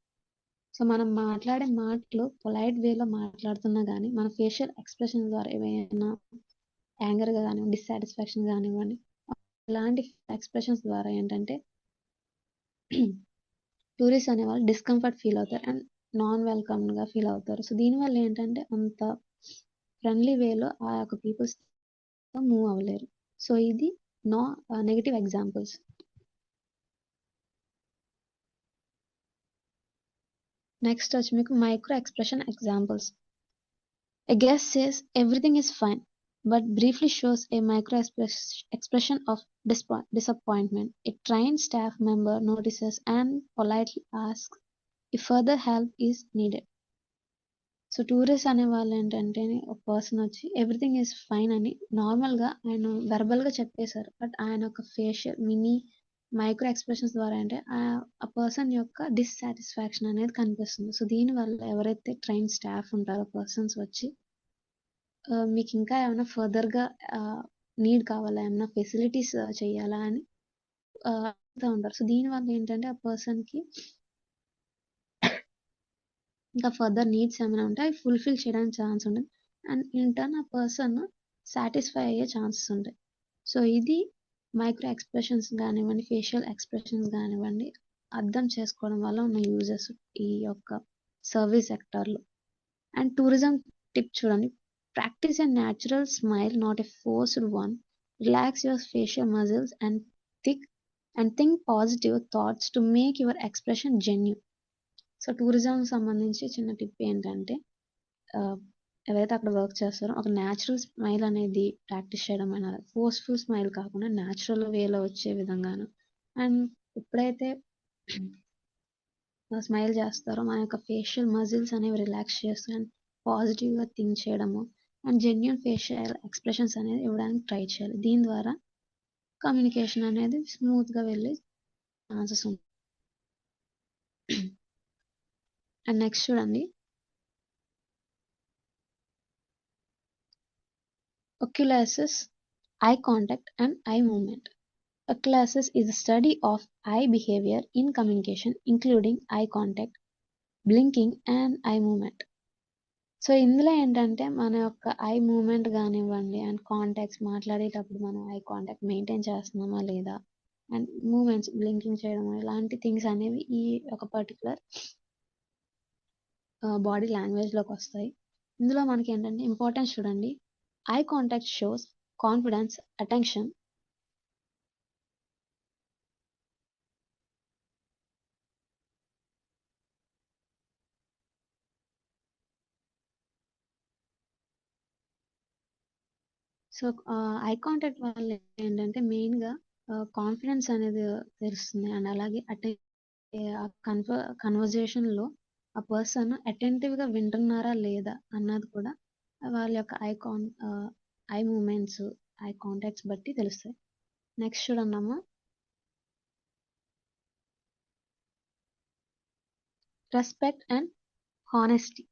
A: So మనం మాట్లాడే మాటలు పొలైట్ వేలో మాట్లాడుతున్నా కానీ మన ఫేషియల్ ఎక్స్ప్రెషన్ ద్వారా ఏమైనా యాంగర్గా కానివ్వండి, డిస్సాటిస్ఫాక్షన్ కానివ్వండి, ఇలాంటి ఎక్స్ప్రెషన్స్ ద్వారా ఏంటంటే టూరిస్ట్ అనేవాళ్ళు డిస్కంఫర్ట్ ఫీల్ అవుతారు అండ్ నాన్ వెల్కమ్గా ఫీల్ అవుతారు. సో దీనివల్ల ఏంటంటే అంత ఫ్రెండ్లీ వేలో ఆ యొక్క పీపుల్స్తో మూవ్ అవ్వలేరు. సో ఇది నెగిటివ్ ఎగ్జాంపుల్స్. నెక్స్ట్ వచ్చి మీకు micro expression examples. A guest says everything is fine, but briefly shows a micro expression of disappointment. A trained staff member notices and politely asks if further help is needed. So tourist అనే వాళ్ళు ఏంటంటే ఒక person వచ్చి everything is fine అని నార్మల్గా ఆయన వెర్బల్గా చెప్పేశారు, but ఆయన ఒక ఫేషియల్ మైక్రో ఎక్స్ప్రెషన్స్ ద్వారా అంటే ఆ పర్సన్ యొక్క డిస్సాటిస్ఫాక్షన్ అనేది కనిపిస్తుంది. సో దీనివల్ల ఎవరైతే ట్రైన్ స్టాఫ్ ఉంటారో పర్సన్స్ వచ్చి మీకు ఇంకా ఏమైనా ఫర్దర్గా నీడ్ కావాలా, ఏమైనా ఫెసిలిటీస్ చేయాలా అని అడుగుతూ ఉంటారు. సో దీనివల్ల ఏంటంటే ఆ పర్సన్కి ఇంకా ఫర్దర్ నీడ్స్ ఏమైనా ఉంటే అవి ఫుల్ఫిల్ చేయడానికి ఛాన్స్ ఉంటుంది అండ్ ఇన్ టర్న్ ఆ పర్సన్ సాటిస్ఫై అయ్యే ఛాన్సెస్ ఉంటాయి. సో ఇది మైక్రో ఎక్స్ప్రెషన్స్ కానివ్వండి, ఫేషియల్ ఎక్స్ప్రెషన్స్ కానివ్వండి అర్థం చేసుకోవడం వల్ల ఉన్న యూజెస్ ఈ యొక్క సర్వీస్ సెక్టార్లో. అండ్ టూరిజం టిప్ చూడండి. Practice a natural smile, not a forced one. Relax your facial muscles and think positive thoughts to make your expression genuine. So tourism సంబంధించి చిన్న టిప్ ఏంటంటే ఎవరైతే అక్కడ వర్క్ చేస్తారో ఒక న్యాచురల్ స్మైల్ అనేది ప్రాక్టీస్ చేయడం అనేది, ఫోర్స్ఫుల్ స్మైల్ కాకుండా న్యాచురల్ వేలో వచ్చే విధంగాను. అండ్ ఎప్పుడైతే స్మైల్ చేస్తారో మన యొక్క ఫేషియల్ మజిల్స్ అనేవి రిలాక్స్ చేస్తాయి అండ్ పాజిటివ్గా థింక్ చేయడము అండ్ జెన్యూన్ ఫేషియల్ ఎక్స్ప్రెషన్స్ అనేది ఇవ్వడానికి ట్రై చేయాలి. దీని ద్వారా కమ్యూనికేషన్ అనేది స్మూత్గా వెళ్ళే ఛాన్సెస్ ఉంటాయి. అండ్ నెక్స్ట్ చూడండి, oculesics, eye contact and eye movement. Oculesics is the study of eye behavior in communication, including eye contact, blinking and eye movement. So ఇందులో ఏంటంటే మన యొక్క ఐ మూమెంట్ కానివ్వండి అండ్ కాంటాక్ట్స్ మాట్లాడేటప్పుడు మనం ఐ కాంటాక్ట్ మెయింటైన్ చేస్తున్నామా లేదా అండ్ మూమెంట్స్ బ్లింకింగ్ చేయడం ఇలాంటి థింగ్స్ అనేవి ఈ ఒక పర్టికులర్ బాడీ లాంగ్వేజ్లోకి వస్తాయి. ఇందులో మనకి ఏంటంటే ఇంపార్టెన్స్ చూడండి. Eye contact shows confidence, attention. So eye contact వల్ల ఏంటంటే మెయిన్గా కాన్ఫిడెన్స్ అనేది తెలుస్తుంది అండ్ అలాగే కన్వర్జేషన్లో ఆ పర్సన్ అటెంటివ్గా వింటున్నారా లేదా అన్నది కూడా వాళ్ళ యొక్క ఐ మూమెంట్స్, ఐ కాంటాక్ట్స్ బట్టి తెలుస్తాయి. నెక్స్ట్ చూడన్నాము, respect and honesty.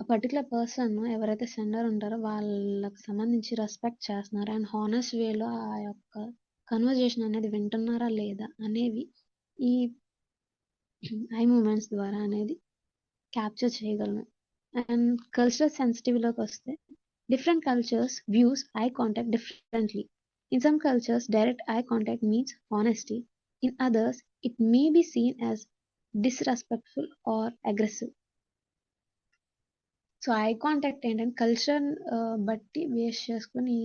A: Particular person ఎవరైతే సెండర్ ఉంటారో వాళ్ళకి సంబంధించి రెస్పెక్ట్ చేస్తున్నారు అండ్ హానెస్ట్ వేలో ఆ యొక్క కన్వర్జేషన్ అనేది వింటున్నారా లేదా అనేవి ఈ ఐ మూమెంట్స్ ద్వారా అనేది క్యాప్చర్ చేయగలను. అండ్ కల్చరల్ సెన్సిటివ్లోకి వస్తే different cultures views eye contact differently. In some cultures direct eye contact means honesty. In others it may be seen as disrespectful or aggressive. So eye contact ఏంటంటే culture బట్టి base చేసుకుని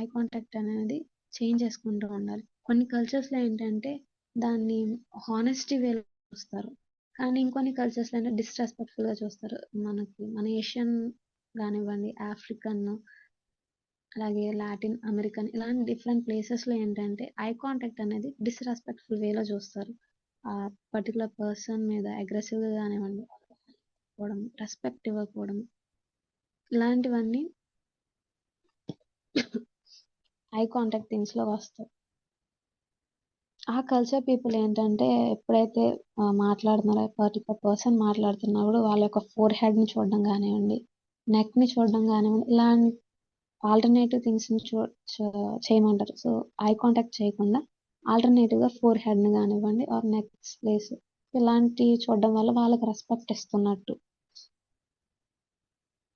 A: eye contact అనేది change చేసుకుంటూ ఉండాలి. కొన్ని కల్చర్స్లో ఏంటంటే దాన్ని honesty వేలో చూస్తారు, కానీ ఇంకొన్ని కల్చర్స్లో అంటే డిస్రెస్పెక్ట్ఫుల్గా చూస్తారు. మన ఏషియన్ కానివ్వండి, ఆఫ్రికన్ అలాగే లాటిన్ అమెరికన్ ఇలాంటి డిఫరెంట్ ప్లేసెస్‌లో ఏంటంటే ఐ కాంటాక్ట్ అనేది డిస్‌రెస్పెక్ట్‌ఫుల్ వేలో చూస్తారు. ఆ పర్టిక్యులర్ పర్సన్ మీద అగ్రెసివ్‌గా గానివ్వండి, పోవడం, రెస్పెక్ట్ ఇవ్వకపోవడం ఇలాంటివన్నీ ఐ కాంటాక్ట్ థింగ్స్‌లో వస్తాయి. ఆ కల్చర్ పీపుల్ ఏంటంటే ఎప్పుడైతే మాట్లాడుతున్నారో పర్టిక్యులర్ పర్సన్ మాట్లాడుతున్నప్పుడు వాళ్ళ యొక్క ఫోర్ హెడ్‌ని చూడడం గానివ్వండి, నెక్‌ని చూడడం గానివ్వండి, ఇలాంటి ఆల్టర్‌నేటివ్ థింగ్స్‌ని చేయమంటారు. సో, ఐ కాంటాక్ట్ చేయకుండా ఆల్టర్‌నేటివ్‌గా ఫోర్ హెడ్‌ని గానివ్వండి ఆర్ నెక్ ప్లేస్ ఇలాంటివి చూడడం వల్ల వాళ్ళకి రెస్పెక్ట్ ఇస్తున్నట్టు.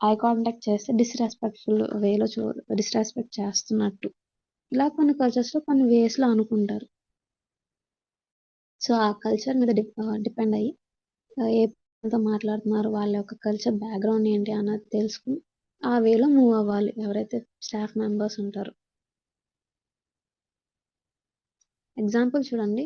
A: ఐ కాంటాక్ట్ చేస్తే డిస్‌రెస్పెక్ట్‌ఫుల్ వేలో డిస్‌రెస్పెక్ట్ చేస్తున్నట్టు. ఇలా కొన్ని కల్చర్స్‌లో కొన్ని వేస్‌లో అనుకుంటారు. సో, ఆ కల్చర్ మీద డిపెండ్ అయ్యి ఏ పర్సన్‌తో మాట్లాడుతున్నారు, వాళ్ళ యొక్క కల్చర్ బ్యాక్‌గ్రౌండ్ ఏంటి అన్నది తెలుసుకొని, ఆ వేలో మూవ్ అవ్వాలి ఎవరైతే స్టాఫ్ మెంబర్స్ ఉంటారో. ఎగ్జాంపుల్ చూడండి.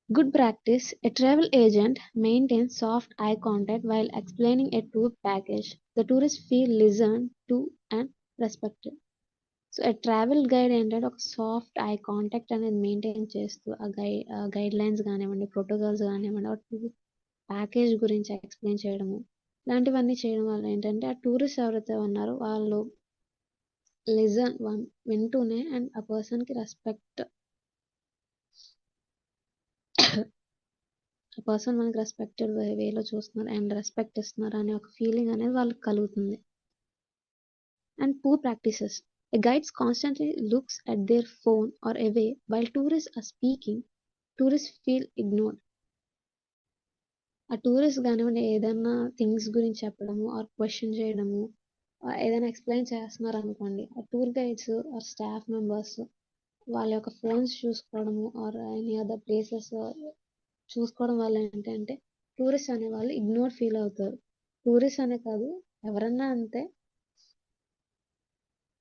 A: Good practice: a travel agent maintains soft eye contact while explaining a tour package. The tourists feel listened to and respected. So, travel guide ఏంటంటే ఒక సాఫ్ట్ ఐ కాంటాక్ట్ అనేది maintain చేస్తూ guide lines కానివ్వండి, protocols కానివ్వండి, package గురించి explain చేయడము ఇలాంటివన్నీ చేయడం వల్ల ఏంటంటే ఆ టూరిస్ట్ ఎవరైతే ఉన్నారో వాళ్ళు వింటూనే అండ్ ఆ పర్సన్కి రెస్పెక్ట్, ఆ పర్సన్ మనకి రెస్పెక్టెడ్ వేలో చూస్తున్నారు అండ్ రెస్పెక్ట్ ఇస్తున్నారు అనే ఒక ఫీలింగ్ అనేది వాళ్ళకి కలుగుతుంది. And poor practices: a guides constantly looks at their phone or away while tourists are speaking. Tourists feel ignored. ఆ టూరిస్ట్ కానివ్వండి ఏదైనా థింగ్స్ గురించి చెప్పడము ఆర్ క్వశ్చన్ చేయడము ఏదైనా ఎక్స్ప్లెయిన్ చేస్తున్నారు అనుకోండి, ఆ tour guides or staff members వాళ్ళ యొక్క ఫోన్స్ చూసుకోవడము ఆర్ ఎనీ అదర్ ప్లేసెస్ చూసుకోవడం వల్ల ఏంటంటే టూరిస్ట్ అనేవాళ్ళు ఇగ్నోర్ ఫీల్ అవుతారు. టూరిస్ట్ అనే కాదు, ఎవరన్నా అంతే.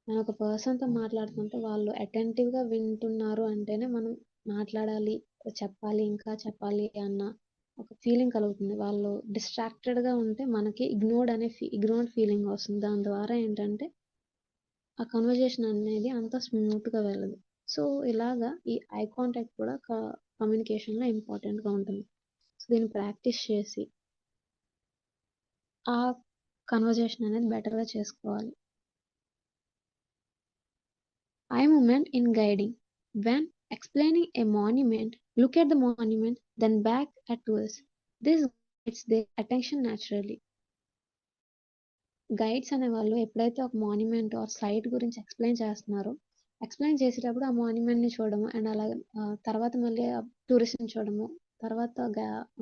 A: మనం ఒక పర్సన్‌తో మాట్లాడుతుంటే వాళ్ళు అటెంటివ్‌గా వింటున్నారు అంటేనే మనం మాట్లాడాలి, చెప్పాలి, ఇంకా చెప్పాలి అన్న ఒక ఫీలింగ్ కలుగుతుంది. వాళ్ళు డిస్ట్రాక్టెడ్‌గా ఉంటే మనకి ఇగ్నోర్డ్ ఫీలింగ్ వస్తుంది. దాని ద్వారా ఏంటంటే ఆ కన్వర్జేషన్ అనేది అంత స్మూత్‌గా వెళ్ళదు. సో, ఇలాగా ఈ ఐ కాంటాక్ట్ కూడా కమ్యూనికేషన్‌లో ఇంపార్టెంట్‌గా ఉంటుంది. సో, దీన్ని ప్రాక్టీస్ చేసి ఆ కన్వర్జేషన్ అనేది బెటర్‌గా చేసుకోవాలి. Eye movement in guiding: when explaining a monument, look at the monument, then back at tourists. This gets their attention naturally. Guides అనేవాళ్ళు ఎప్పుడైతే ఒక మాన్యుమెంట్ ఆర్ సైట్ గురించి ఎక్స్ప్లెయిన్ చేసేటప్పుడు ఆ మాన్యుమెంట్ని చూడడము అండ్ అలాగే తర్వాత మళ్ళీ టూరిస్ట్ని చూడడము, తర్వాత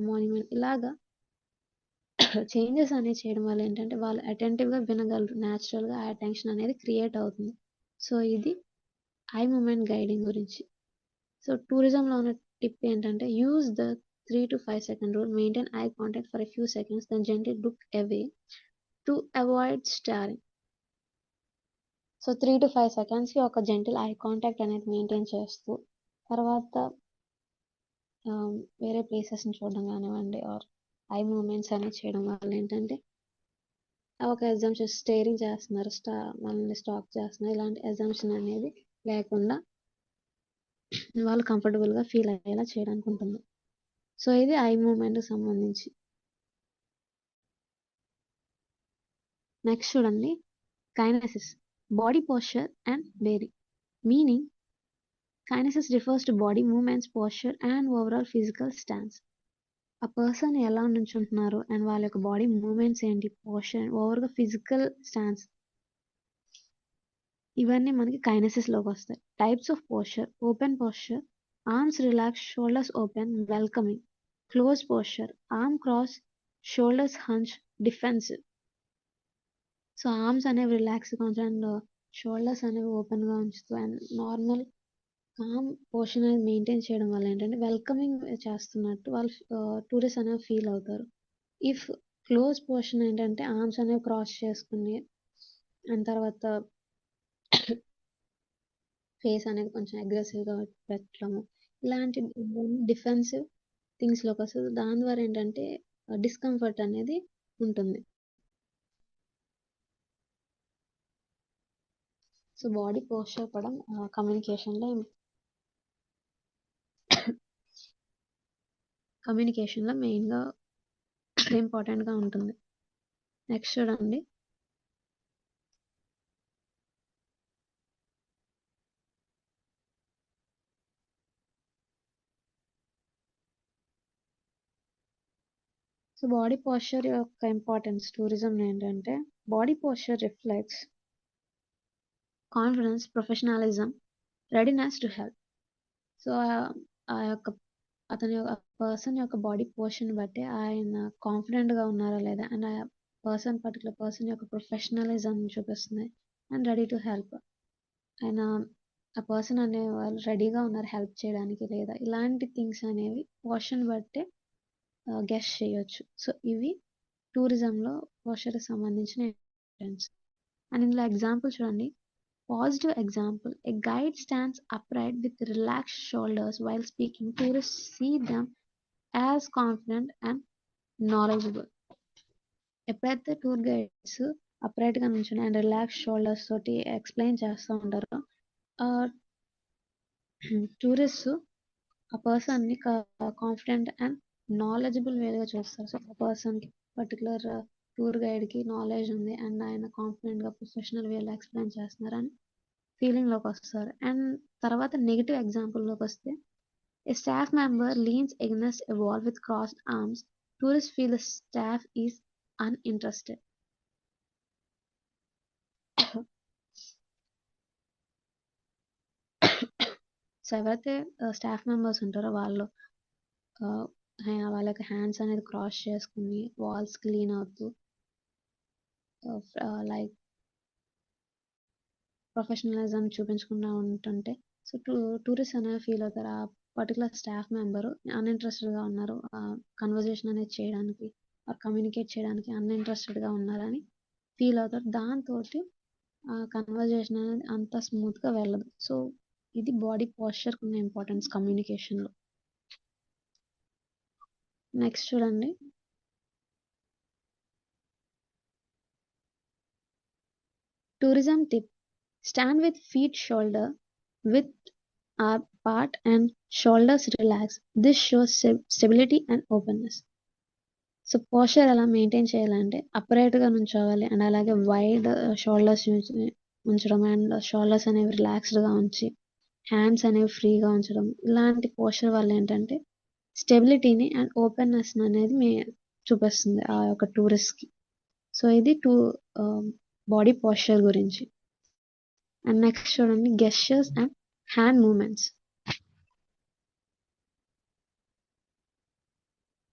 A: మాన్యుమెంట్ ఇలాగా చేంజెస్ అనేవి చేయడం వల్ల ఏంటంటే వాళ్ళు అటెంటివ్గా వినగలరు. న్యాచురల్గా ఆ అటెన్షన్ అనేది క్రియేట్ అవుతుంది. సో, ఇది ఐ మూమెంట్ గైడింగ్ గురించి. సో, టూరిజంలో ఉన్న టిప్ ఏంటంటే use the 3 to 5 second rule. Maintain eye contact for a few seconds, then gently look away to avoid staring. So, 3 to 5 secondsకి ఒక జెంటిల్ ఐ కాంటాక్ట్ అనేది maintain చేస్తూ తర్వాత వేరే ప్లేసెస్ని చూడడం కానివ్వండి ఆర్ ఐ మూమెంట్స్ అనేది చేయడం వల్ల ఏంటంటే ఒక అజంప్షన్ స్టేరింగ్ చేస్తున్నారు, మనల్ని స్టాక్ చేస్తున్నారు ఇలాంటి అజంప్షన్ అనేది లేకుండా వాళ్ళు కంఫర్టబుల్గా ఫీల్ అయ్యేలా చేయడానికి ఉంటుంది. సో, ఇది ఐ మూమెంట్కి సంబంధించి. నెక్స్ట్ చూడండి, kinesis, body posture and bearing. Meaning: kinesis refers to body movements, posture and overall physical stance. ఆ పర్సన్ ఎలా నుంచుంటున్నారు అండ్ వాళ్ళ యొక్క బాడీ మూవ్మెంట్స్ ఏంటి, పోస్చర్, ఓవర్గా ఫిజికల్ స్టాన్స్, ఇవన్నీ మనకి కైనెసిస్లోకి వస్తాయి. Types of posture: open posture, arms relax, shoulders open, welcoming. Close posture, arm cross, shoulders hunch, defensive. So, arms అనేవి రిలాక్స్‌గా ఉంచు అండ్ షోల్డర్స్ అనేవి ఓపెన్‌గా ఉంచుతూ అండ్ నార్మల్ కామ్ పోర్షన్ అనేది మెయింటైన్ చేయడం వల్ల ఏంటంటే వెల్కమింగ్ చేస్తున్నట్టు వాళ్ళు టూరిస్ట్ అనేవి ఫీల్ అవుతారు. ఇఫ్ క్లోజ్ పోర్షన్ ఏంటంటే ఆర్మ్స్ అనేవి క్రాస్ చేసుకుని అండ్ తర్వాత ఫేస్ అనేది కొంచెం అగ్రెసివ్‌గా పెట్టడము ఇలాంటి డిఫెన్సివ్ థింగ్స్‌లోకి వస్తది. దాని ద్వారా ఏంటంటే డిస్కంఫర్ట్ అనేది ఉంటుంది. సో బాడీ పోస్చర్ కూడా కమ్యూనికేషన్లో మెయిన్గా ఇంపార్టెంట్గా ఉంటుంది. నెక్స్ట్ చూడండి, సో బాడీ పోస్చర్ యొక్క ఇంపార్టెన్స్ టూరిజం ఏంటంటే, body posture reflects confidence, professionalism, readiness to help. So ఆ యొక్క అతని యొక్క పర్సన్ యొక్క బాడీ పోస్చర్ని బట్టి ఆయన కాన్ఫిడెంట్గా ఉన్నారా లేదా, అండ్ ఆ పర్టికులర్ పర్సన్ యొక్క ప్రొఫెషనలిజం చూపిస్తుంది, అండ్ రెడీ టు హెల్ప్. ఆయన ఆ పర్సన్ అనే వాళ్ళు రెడీగా ఉన్నారు హెల్ప్ చేయడానికి లేదా, ఇలాంటి థింగ్స్ అనేవి పోస్చర్ని బట్టి గెస్ చేయొచ్చు. సో ఇవి టూరిజంలో పోస్చర్కి సంబంధించిన ఇంపార్టెన్స్. అండ్ ఇందులో ఎగ్జాంపుల్ చూడండి. Positive example: a guide stands upright with relaxed shoulders while speaking. Tourists see them as confident and knowledgeable. ఎప్పుడైతే టూర్ గైడ్స్ అప్రైట్గా నుంచుని అండ్ రిలాక్స్ షోల్డర్స్ తోటి ఎక్స్ప్లెయిన్ చేస్తూ ఉంటారో, టూరిస్ట్ ఆ పర్సన్ని కాన్ఫిడెంట్ అండ్ నాలెడ్జబుల్ వేగా చూస్తారు. సో ఆ పర్సన్కి పర్టికులర్ టూర్ గైడ్కి నాలెడ్జ్ ఉంది అండ్ ఆయన కాన్ఫిడెంట్గా ప్రొఫెషనల్ వేలో ఎక్స్ప్లెయిన్ చేస్తున్నారని ఫీలింగ్లోకి వస్తారు. అండ్ తర్వాత నెగిటివ్ ఎగ్జాంపుల్లోకి వస్తే, a staff member leans against a wall with crossed arms. Tourist feel the staff is uninterested. So ఎవరైతే స్టాఫ్ మెంబర్స్ ఉంటారో వాళ్ళు వాళ్ళ యొక్క హ్యాండ్స్ అనేది క్రాస్ చేసుకుని వాల్స్ క్లీన్ అవుతూ లైక్ ప్రొఫెషనలిజం చూపించకుండా ఉంటుంటే, సో టూరిస్ట్ అనేది ఫీల్ అవుతారు ఆ పర్టికులర్ స్టాఫ్ మెంబరు అన్ఇంట్రెస్టెడ్గా ఉన్నారు, కన్వర్జేషన్ అనేది చేయడానికి కమ్యూనికేట్ చేయడానికి అన్ఇంట్రెస్టెడ్గా ఉన్నారని ఫీల్ అవుతారు. దాంతో కన్వర్జేషన్ అనేది అంత స్మూత్గా వెళ్ళదు. సో ఇది బాడీ పోస్చర్కి ఉన్న ఇంపార్టెన్స్ కమ్యూనికేషన్లో. నెక్స్ట్ చూడండి, tourism tip: stand with feet shoulder width apart and shoulders relaxed. This shows stability and openness. So posture ఎలా మెయింటైన్ చేయాలంటే అప్రైట్గా నుంచోవాలి అండ్ అలాగే వైడ్ షోల్డర్స్ ఉంచడం అండ్ షోల్డర్స్ అనేవి రిలాక్స్డ్గా ఉంచి హ్యాండ్స్ అనేవి ఫ్రీగా ఉంచడం. ఇలాంటి పోస్చర్ వల్ల ఏంటంటే స్టెబిలిటీని అండ్ ఓపెన్నెస్ అనేది చూపిస్తుంది ఆ యొక్క టూరిస్ట్కి. సో ఇది బాడీ పోస్చర్ గురించి. అండ్ నెక్స్ట్ చూడండి, gestures and hand movements.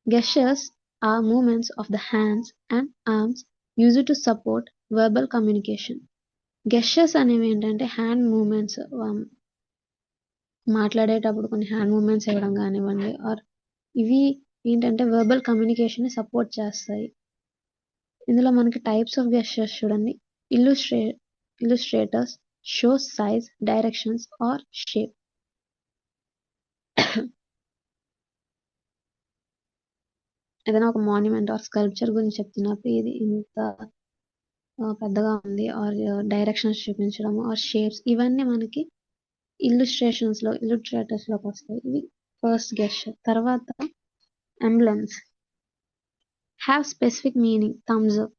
A: Gestures are movements of the hands and arms used to support verbal communication. Gestures అనేవి ఏంటంటే హ్యాండ్ మూమెంట్స్, మాట్లాడేటప్పుడు కొన్ని హ్యాండ్ మూమెంట్స్ ఇవ్వడం కానివ్వండి, ఆర్ ఇవి ఏంటంటే వర్బల్ కమ్యూనికేషన్ సపోర్ట్ చేస్తాయి. ఇందులో మనకి టైప్స్ ఆఫ్ గెస్చర్స్ చూడండి. Illustrators show size, directions or shape. ఏదైనా ఒక మాన్యుమెంట్ ఆర్ స్కల్ప్చర్ గురించి చెప్తున్నప్పుడు ఇది ఇంత పెద్దగా ఉంది ఆర్ డైరెక్షన్స్ చూపించడం ఆర్ షేప్స్, ఇవన్నీ మనకి ఇల్లుస్ట్రేటర్స్లోకి వస్తాయి. ఇవి ఫస్ట్ గెస్చర్. తర్వాత emblems have specific meaning. Thumbs up.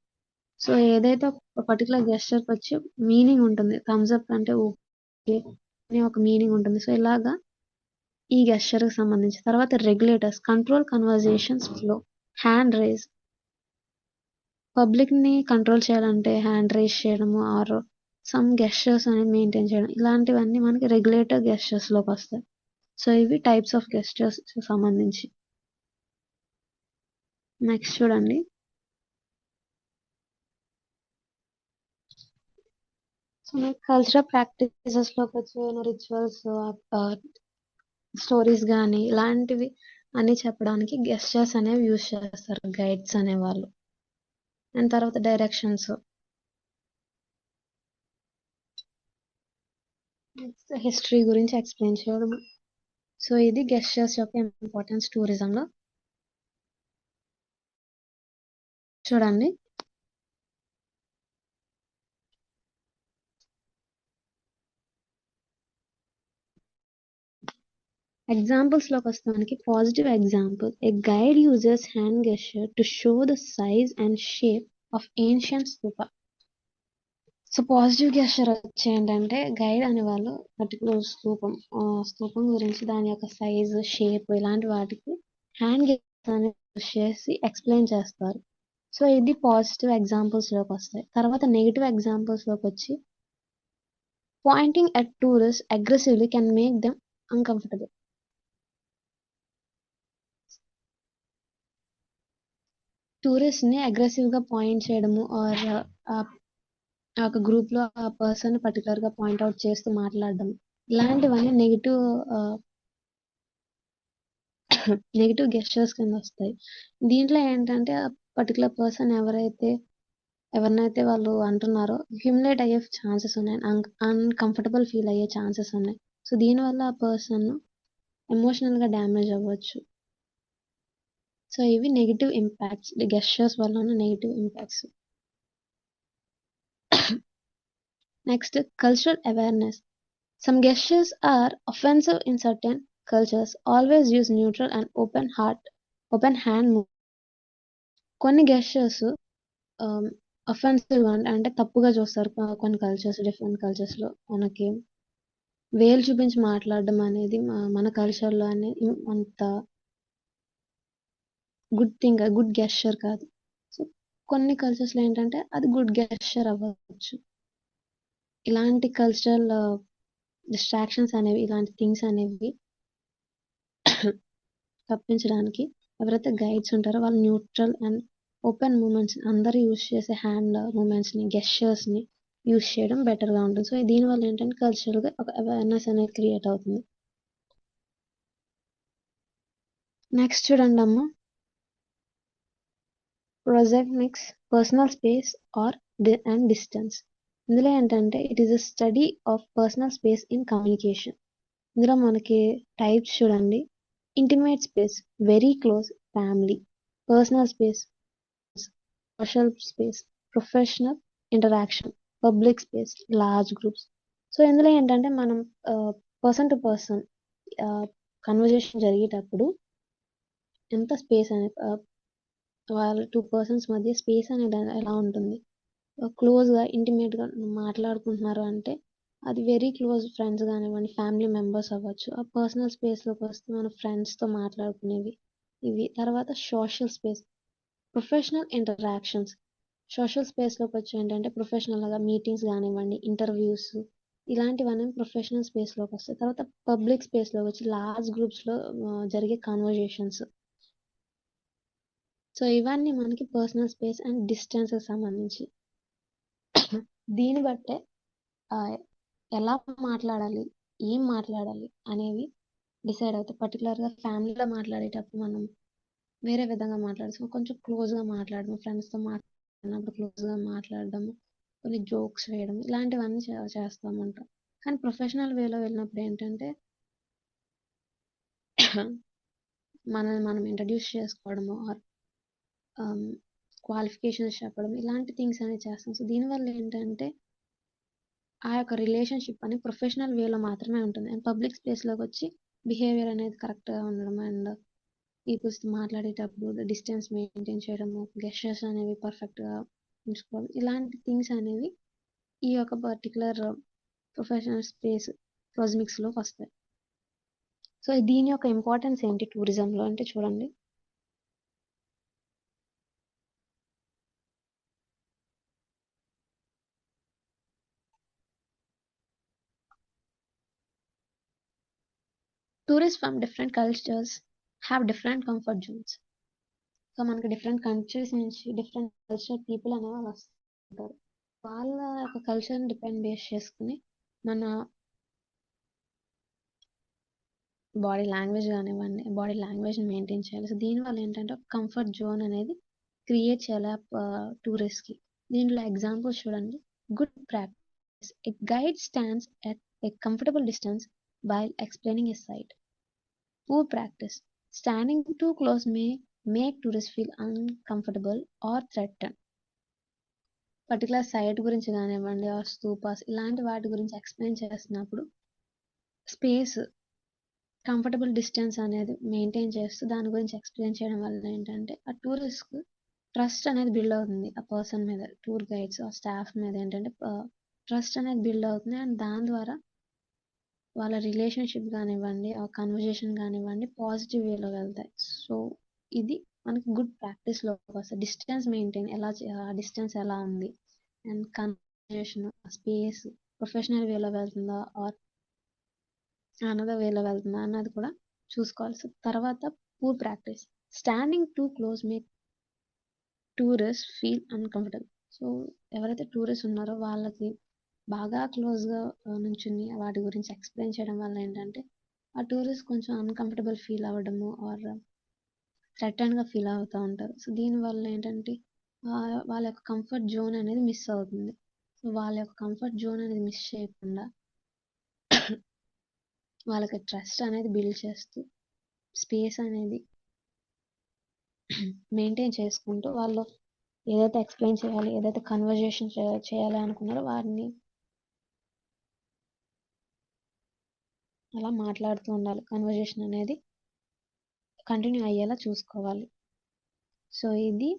A: So ఏదైతే ఒక పర్టికులర్ గెస్చర్కి వచ్చి మీనింగ్ ఉంటుంది, థమ్స్ అప్ అంటే ఓకే అని ఒక మీనింగ్ ఉంటుంది. సో ఇలాగా ఈ గెస్చర్కి సంబంధించి. తర్వాత regulators control conversations flow. Hand raise, పబ్లిక్ని కంట్రోల్ చేయాలంటే హ్యాండ్ రైజ్ చేయడము ఆర్ సమ్ గెస్చర్స్ అనేది మెయింటైన్ చేయడం, ఇలాంటివన్నీ మనకి రెగ్యులేటర్ గెస్చర్స్లోకి వస్తాయి. సో ఇవి టైప్స్ ఆఫ్ గెస్చర్స్ సంబంధించి. నెక్స్ట్ చూడండి, సో కల్చరల్ ప్రాక్టీసెస్లోకి వచ్చే రిచువల్స్, స్టోరీస్ కానీ ఇలాంటివి అన్ని చెప్పడానికి గెస్చర్స్ అనేవి యూజ్ చేస్తారు గైడ్స్ అనేవాళ్ళు. అండ్ తర్వాత డైరెక్షన్స్, హిస్టరీ గురించి ఎక్స్ప్లెయిన్ చేయడం. సో ఇది గెస్చర్స్ యొక్క ఇంపార్టెన్స్ టూరిజంలో. చూడండి, ఎగ్జాంపుల్స్లోకి వస్తే మనకి positive example, a guide uses hand gesture to show the size and shape of ancient stupa. So positive gesture వచ్చి ఏంటంటే గైడ్ అనే వాళ్ళు పర్టికులర్ స్తూపం గురించి దాని యొక్క సైజ్, షేప్ ఇలాంటి వాటికి హ్యాండ్ గెస్చర్ అనేది యూజ్ చేసి ఎక్స్ప్లెయిన్ చేస్తారు. సో ఇది పాజిటివ్ ఎగ్జాంపుల్స్లోకి వస్తాయి. తర్వాత నెగిటివ్ ఎగ్జాంపుల్స్లోకి వచ్చి pointing at tourist aggressively can make them uncomfortable. టూరిస్ట్ని అగ్రెసివ్గా పాయింట్ చేయడము ఆర్ ఒక గ్రూప్లో ఆ పర్సన్ పర్టికులర్గా పాయింట్అవుట్ చేస్తూ మాట్లాడడం, ఇలాంటివన్నీ నెగిటివ్ గెస్చర్స్ కింద వస్తాయి. దీంట్లో ఏంటంటే ఆ పర్టికులర్ పర్సన్ ఎవరినైతే వాళ్ళు అంటున్నారో హ్యూమిలేట్ అయ్యే ఛాన్సెస్ ఉన్నాయి, అన్కంఫర్టబుల్ ఫీల్ అయ్యే ఛాన్సెస్ ఉన్నాయి. సో దీనివల్ల ఆ పర్సన్ ఎమోషనల్గా డ్యామేజ్ అవ్వచ్చు. సో ఇవి నెగిటివ్ ఇంపాక్ట్స్, గెస్చర్స్ వల్ల ఉన్న negative impacts. Next, cultural awareness. Some gestures are offensive in certain cultures. Always use neutral and open hand movement. కొన్ని గెస్చర్స్ అఫెన్సివ్ అంటే తప్పుగా చూస్తారు కొన్ని కల్చర్స్, డిఫరెంట్ కల్చర్స్లో. మనకి వేలు చూపించి మాట్లాడడం అనేది మన కల్చర్లో అనేది అంత గుడ్ గెస్చర్ కాదు. సో కొన్ని కల్చర్స్లో ఏంటంటే అది గుడ్ గెస్చర్ అవ్వచ్చు. ఇలాంటి కల్చరల్ డిస్ట్రాక్షన్స్ అనేవి, ఇలాంటి థింగ్స్ అనేవి తప్పించడానికి ఎవరైతే గైడ్స్ ఉంటారో వాళ్ళు న్యూట్రల్ అండ్ ఓపెన్ మూమెంట్స్, అందరూ యూజ్ చేసే హ్యాండ్ మూమెంట్స్ని, గెస్చర్స్ని యూజ్ చేయడం బెటర్గా ఉంటుంది. సో దీనివల్ల ఏంటంటే కల్చరల్గా ఒక అవేర్నెస్ అనేది క్రియేట్ అవుతుంది. నెక్స్ట్ చూడండి అమ్మ, ప్రోజెక్నిక్స్, పర్సనల్ స్పేస్ అండ్ డిస్టెన్స్. ఇందులో ఏంటంటే it is a study of personal space in communication. ఇందులో మనకి టైప్స్ చూడండి. Intimate space, very close family. Personal space, social space, professional interaction. Public space, large groups. So ఇందులో ఏంటంటే మనం పర్సన్ టు పర్సన్ కన్వర్జేషన్ జరిగేటప్పుడు ఎంత స్పేస్ అనేది వాళ్ళ 2 పర్సన్స్ మధ్య స్పేస్ అనేది ఎలా ఉంటుంది, క్లోజ్గా ఇంటిమేట్గా మాట్లాడుకుంటున్నారు అంటే అది వెరీ క్లోజ్ ఫ్రెండ్స్ కానివ్వండి, ఫ్యామిలీ మెంబర్స్ అవ్వచ్చు. ఆ పర్సనల్ స్పేస్లోకి వస్తే మన ఫ్రెండ్స్తో మాట్లాడుకునేవి ఇవి. తర్వాత social space, professional interactions. Social స్పేస్లోకి వచ్చి ఏంటంటే ప్రొఫెషనల్గా మీటింగ్స్ కానివ్వండి, ఇంటర్వ్యూస్, ఇలాంటివన్నీ ప్రొఫెషనల్ స్పేస్లోకి వస్తాయి. తర్వాత పబ్లిక్ స్పేస్లోకి వచ్చి లార్జ్ గ్రూప్స్లో జరిగే కన్వర్జేషన్స్. సో ఇవన్నీ మనకి పర్సనల్ స్పేస్ అండ్ డిస్టెన్స్కి సంబంధించి. దీన్ని బట్టే ఎలా మాట్లాడాలి, ఏం మాట్లాడాలి అనేవి డిసైడ్ అవుతాయి. పర్టికులర్గా ఫ్యామిలీలో మాట్లాడేటప్పుడు మనం వేరే విధంగా మాట్లాడతాం, కొంచెం క్లోజ్గా మాట్లాడడం, ఫ్రెండ్స్తో మాట్లాడినప్పుడు క్లోజ్గా మాట్లాడడం, కొన్ని జోక్స్ వేయడం, ఇలాంటివన్నీ చేస్తామంటాం. కానీ ప్రొఫెషనల్ వేలో వెళ్ళినప్పుడు ఏంటంటే మనల్ని మనం ఇంట్రడ్యూస్ చేసుకోవడము, క్వాలిఫికేషన్స్ చెప్పడం, ఇలాంటి థింగ్స్ అనేవి చేస్తాం. సో దీనివల్ల ఏంటంటే ఆ యొక్క రిలేషన్షిప్ అనేది ప్రొఫెషనల్ వేలో మాత్రమే ఉంటుంది. అండ్ పబ్లిక్ స్పేస్లోకి వచ్చి బిహేవియర్ అనేది కరెక్ట్గా ఉండడం, అండ్ పీపుల్స్ మాట్లాడేటప్పుడు డిస్టెన్స్ మెయింటైన్ చేయడము, గెస్చర్స్ అనేవి పర్ఫెక్ట్గా ఉంచుకోవడం, ఇలాంటి థింగ్స్ అనేవి ఈ యొక్క పర్టికులర్ ప్రొఫెషనల్ స్పేస్ ప్రోజ్మిక్స్లోకి వస్తాయి. సో దీని యొక్క ఇంపార్టెన్స్ ఏంటి టూరిజంలో అంటే చూడండి, tourists from different cultures have different comfort zones. So మనకి డిఫరెంట్ కంట్రీస్ నుంచి డిఫరెంట్ కల్చర్ పీపుల్ అనే వాళ్ళు వస్తుంటారు. వాళ్ళ యొక్క కల్చర్ని బేస్ చేసుకుని మన బాడీ లాంగ్వేజ్ కానివ్వండి, బాడీ లాంగ్వేజ్ని మెయింటైన్ చేయాలి. సో దీనివల్ల ఏంటంటే ఒక కంఫర్ట్ జోన్ అనేది క్రియేట్ చేయాలి టూరిస్ట్కి. దీంట్లో ఎగ్జాంపుల్స్ చూడండి. Good practice, a guide stands at a comfortable distance while explaining a site. Poor practice, standing too close may make tourists feel uncomfortable or threatened. Particular site గురించి కానివ్వండి, ఆ స్తూపాస్, ఇలాంటి వాటి గురించి ఎక్స్ప్లెయిన్ చేస్తున్నప్పుడు స్పేస్ కంఫర్టబుల్ డిస్టెన్స్ అనేది maintain చేస్తూ దాని గురించి ఎక్స్ప్లెయిన్ చేయడం వల్ల ఏంటంటే ఆ టూరిస్ట్‌కు ట్రస్ట్ అనేది బిల్డ్ అవుతుంది. ఆ పర్సన్ మీద, టూర్ గైడ్స్, ఆ స్టాఫ్ మీద ఏంటంటే ట్రస్ట్ అనేది బిల్డ్ అవుతుంది. అండ్ దాని ద్వారా వాళ్ళ రిలేషన్‌షిప్ గానివ్వండి, ఆ కన్వర్జేషన్ గానివ్వండి పాజిటివ్ వేలో వెళ్తాయి. సో, ఇది మనకి గుడ్ ప్రాక్టీస్‌లోకొస్తది. డిస్టెన్స్ మెయింటైన్ డిస్టెన్స్ ఎలా ఉంది? అండ్ కన్వర్జేషన్, స్పేస్ ప్రొఫెషనల్ వేలో వెళ్తుందా? ఆర్ అనదర్ వేలో వెళ్తుందా? అన్నది కూడా చూసుకోవాలి. సో, తర్వాత poor practice. Standing two close make tourist feel uncomfortable. So, ఎవరైతే టూరిస్ట్ ఉన్నారో వాళ్ళకి బాగా క్లోజ్‌గా నుంచుని వాటి గురించి ఎక్స్‌ప్లెయిన్ చేయడం వల్ల ఏంటంటే, ఆ టూరిస్ట్ కొంచెం అన్‌కంఫర్టబుల్ ఫీల్ అవ్వడము ఆర్ థ్రెటన్డ్‌గా ఫీల్ అవుతా ఉంటారు. సో, దీనివల్ల ఏంటంటే వాళ్ళ యొక్క కంఫర్ట్ జోన్ అనేది మిస్ అవుతుంది. సో, వాళ్ళ యొక్క కంఫర్ట్ జోన్ అనేది మిస్ చేయకుండా వాళ్ళకి ట్రస్ట్ అనేది బిల్డ్ చేస్తూ, స్పేస్ అనేది మెయింటైన్ చేసుకుంటూ వాళ్ళు ఏదైతే ఎక్స్‌ప్లెయిన్ చేయాలి, ఏదైతే కన్వర్జేషన్ చేయాలి అనుకున్నారో వారిని అలా మాట్లాడుతూ ఉండాలి. కన్వర్జేషన్ అనేది కంటిన్యూ అయ్యేలా చూసుకోవాలి. సో, ఇది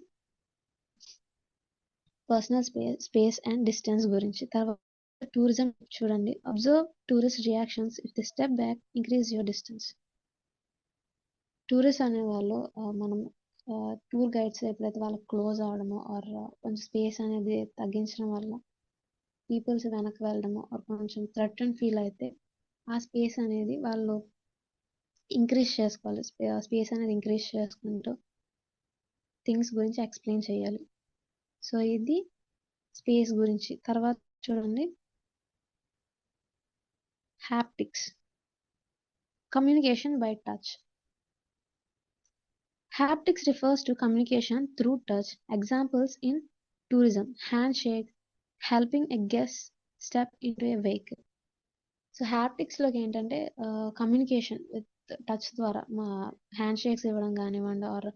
A: పర్సనల్ స్పేస్ అండ్ డిస్టెన్స్ గురించి. తర్వాత టూరిజం చూడండి. Observe tourist reactions. If they step back increase your distance. Tourist అనేవాళ్ళు మనం టూర్ గైడ్స్ ఎప్పుడైతే వాళ్ళకి క్లోజ్ అవ్వడమో ఆర్ కొంచెం స్పేస్ అనేది తగ్గించడం వల్ల పీపుల్స్ వెనక్కి వెళ్ళడమో ఆర్ కొంచెం థ్రెటన్డ్ ఫీల్ అయితే ఆ స్పేస్ అనేది వాళ్ళు ఇంక్రీజ్ చేసుకోవాలి. స్పేస్ అనేది ఇంక్రీజ్ చేసుకుంటూ థింగ్స్ గురించి ఎక్స్‌ప్లెయిన్ చేయాలి. సో, ఇది స్పేస్ గురించి. తర్వాత చూడండి haptics. Communication by touch. Haptics refers to communication through touch. Examples in tourism: handshake, helping a guest step into a vehicle. So హ్యాప్టిక్స్లోకి ఏంటంటే కమ్యూనికేషన్ విత్ టచ్ ద్వారా మా హ్యాండ్ షేక్స్ ఇవ్వడం కానివ్వండి ఆర్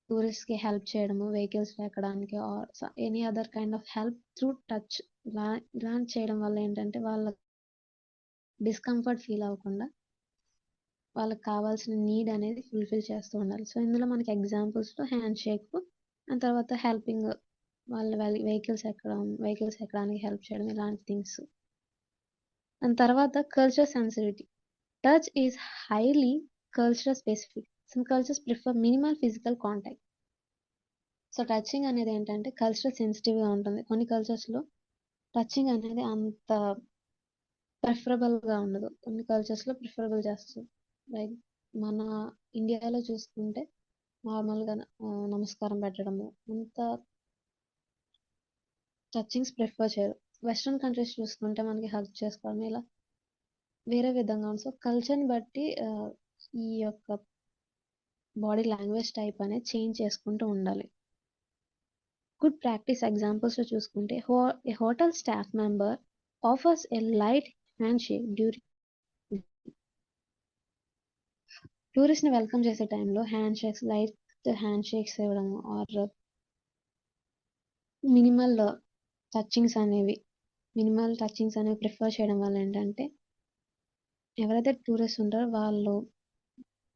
A: టూరిస్ట్కి హెల్ప్ చేయడము వెహికల్స్ ఎక్కడానికి are any other kind of help through touch ఇలా చేయడం వల్ల ఏంటంటే వాళ్ళ డిస్కంఫర్ట్ ఫీల్ అవ్వకుండా వాళ్ళకి కావాల్సిన నీడ్ అనేది ఫుల్ఫిల్ చేస్తూ ఉండాలి. సో, ఇందులో మనకి ఎగ్జాంపుల్స్‌లో హ్యాండ్ షేక్ అండ్ తర్వాత హెల్పింగ్ వాళ్ళ వెహికల్స్ ఎక్కడానికి హెల్ప్ చేయడం ఇలాంటి థింగ్స్. అండ్ తర్వాత culture sensitivity. Touch is highly cultural specific. Some cultures prefer minimal physical contact. So, touching అనేది ఏంటంటే కల్చరల్ సెన్సిటివ్‌గా ఉంటుంది. కొన్ని కల్చర్స్‌లో టచింగ్ అనేది అంత ప్రిఫరబుల్‌గా ఉండదు. కొన్ని కల్చర్స్‌లో ప్రిఫరబుల్ చేస్తారు. లైక్ మన ఇండియాలో చూసుకుంటే నార్మల్‌గా నమస్కారం పెట్టడము అంత టచింగ్స్ ప్రిఫర్ చేయరు. వెస్టర్న్ కంట్రీస్ చూసుకుంటే మనకి హగ్ చేసుకోవడం ఇలా వేరే విధంగా ఉంది. సో, కల్చర్‌ని బట్టి ఈ యొక్క బాడీ లాంగ్వేజ్ టైప్ అనేది చేంజ్ చేసుకుంటూ ఉండాలి. గుడ్ ప్రాక్టీస్ ఎగ్జాంపుల్స్‌లో చూసుకుంటే a hotel staff member offers a light hand shake during టూరిస్ట్‌ని వెల్కమ్ చేసే టైంలో లైట్ హ్యాండ్ షేక్స్ ఇవ్వడము ఆర్ మినిమల్ టచింగ్స్ అనేవి ప్రిఫర్ చేయడం వల్ల ఏంటంటే ఎవరైతే టూరిస్ట్ ఉంటారో వాళ్ళు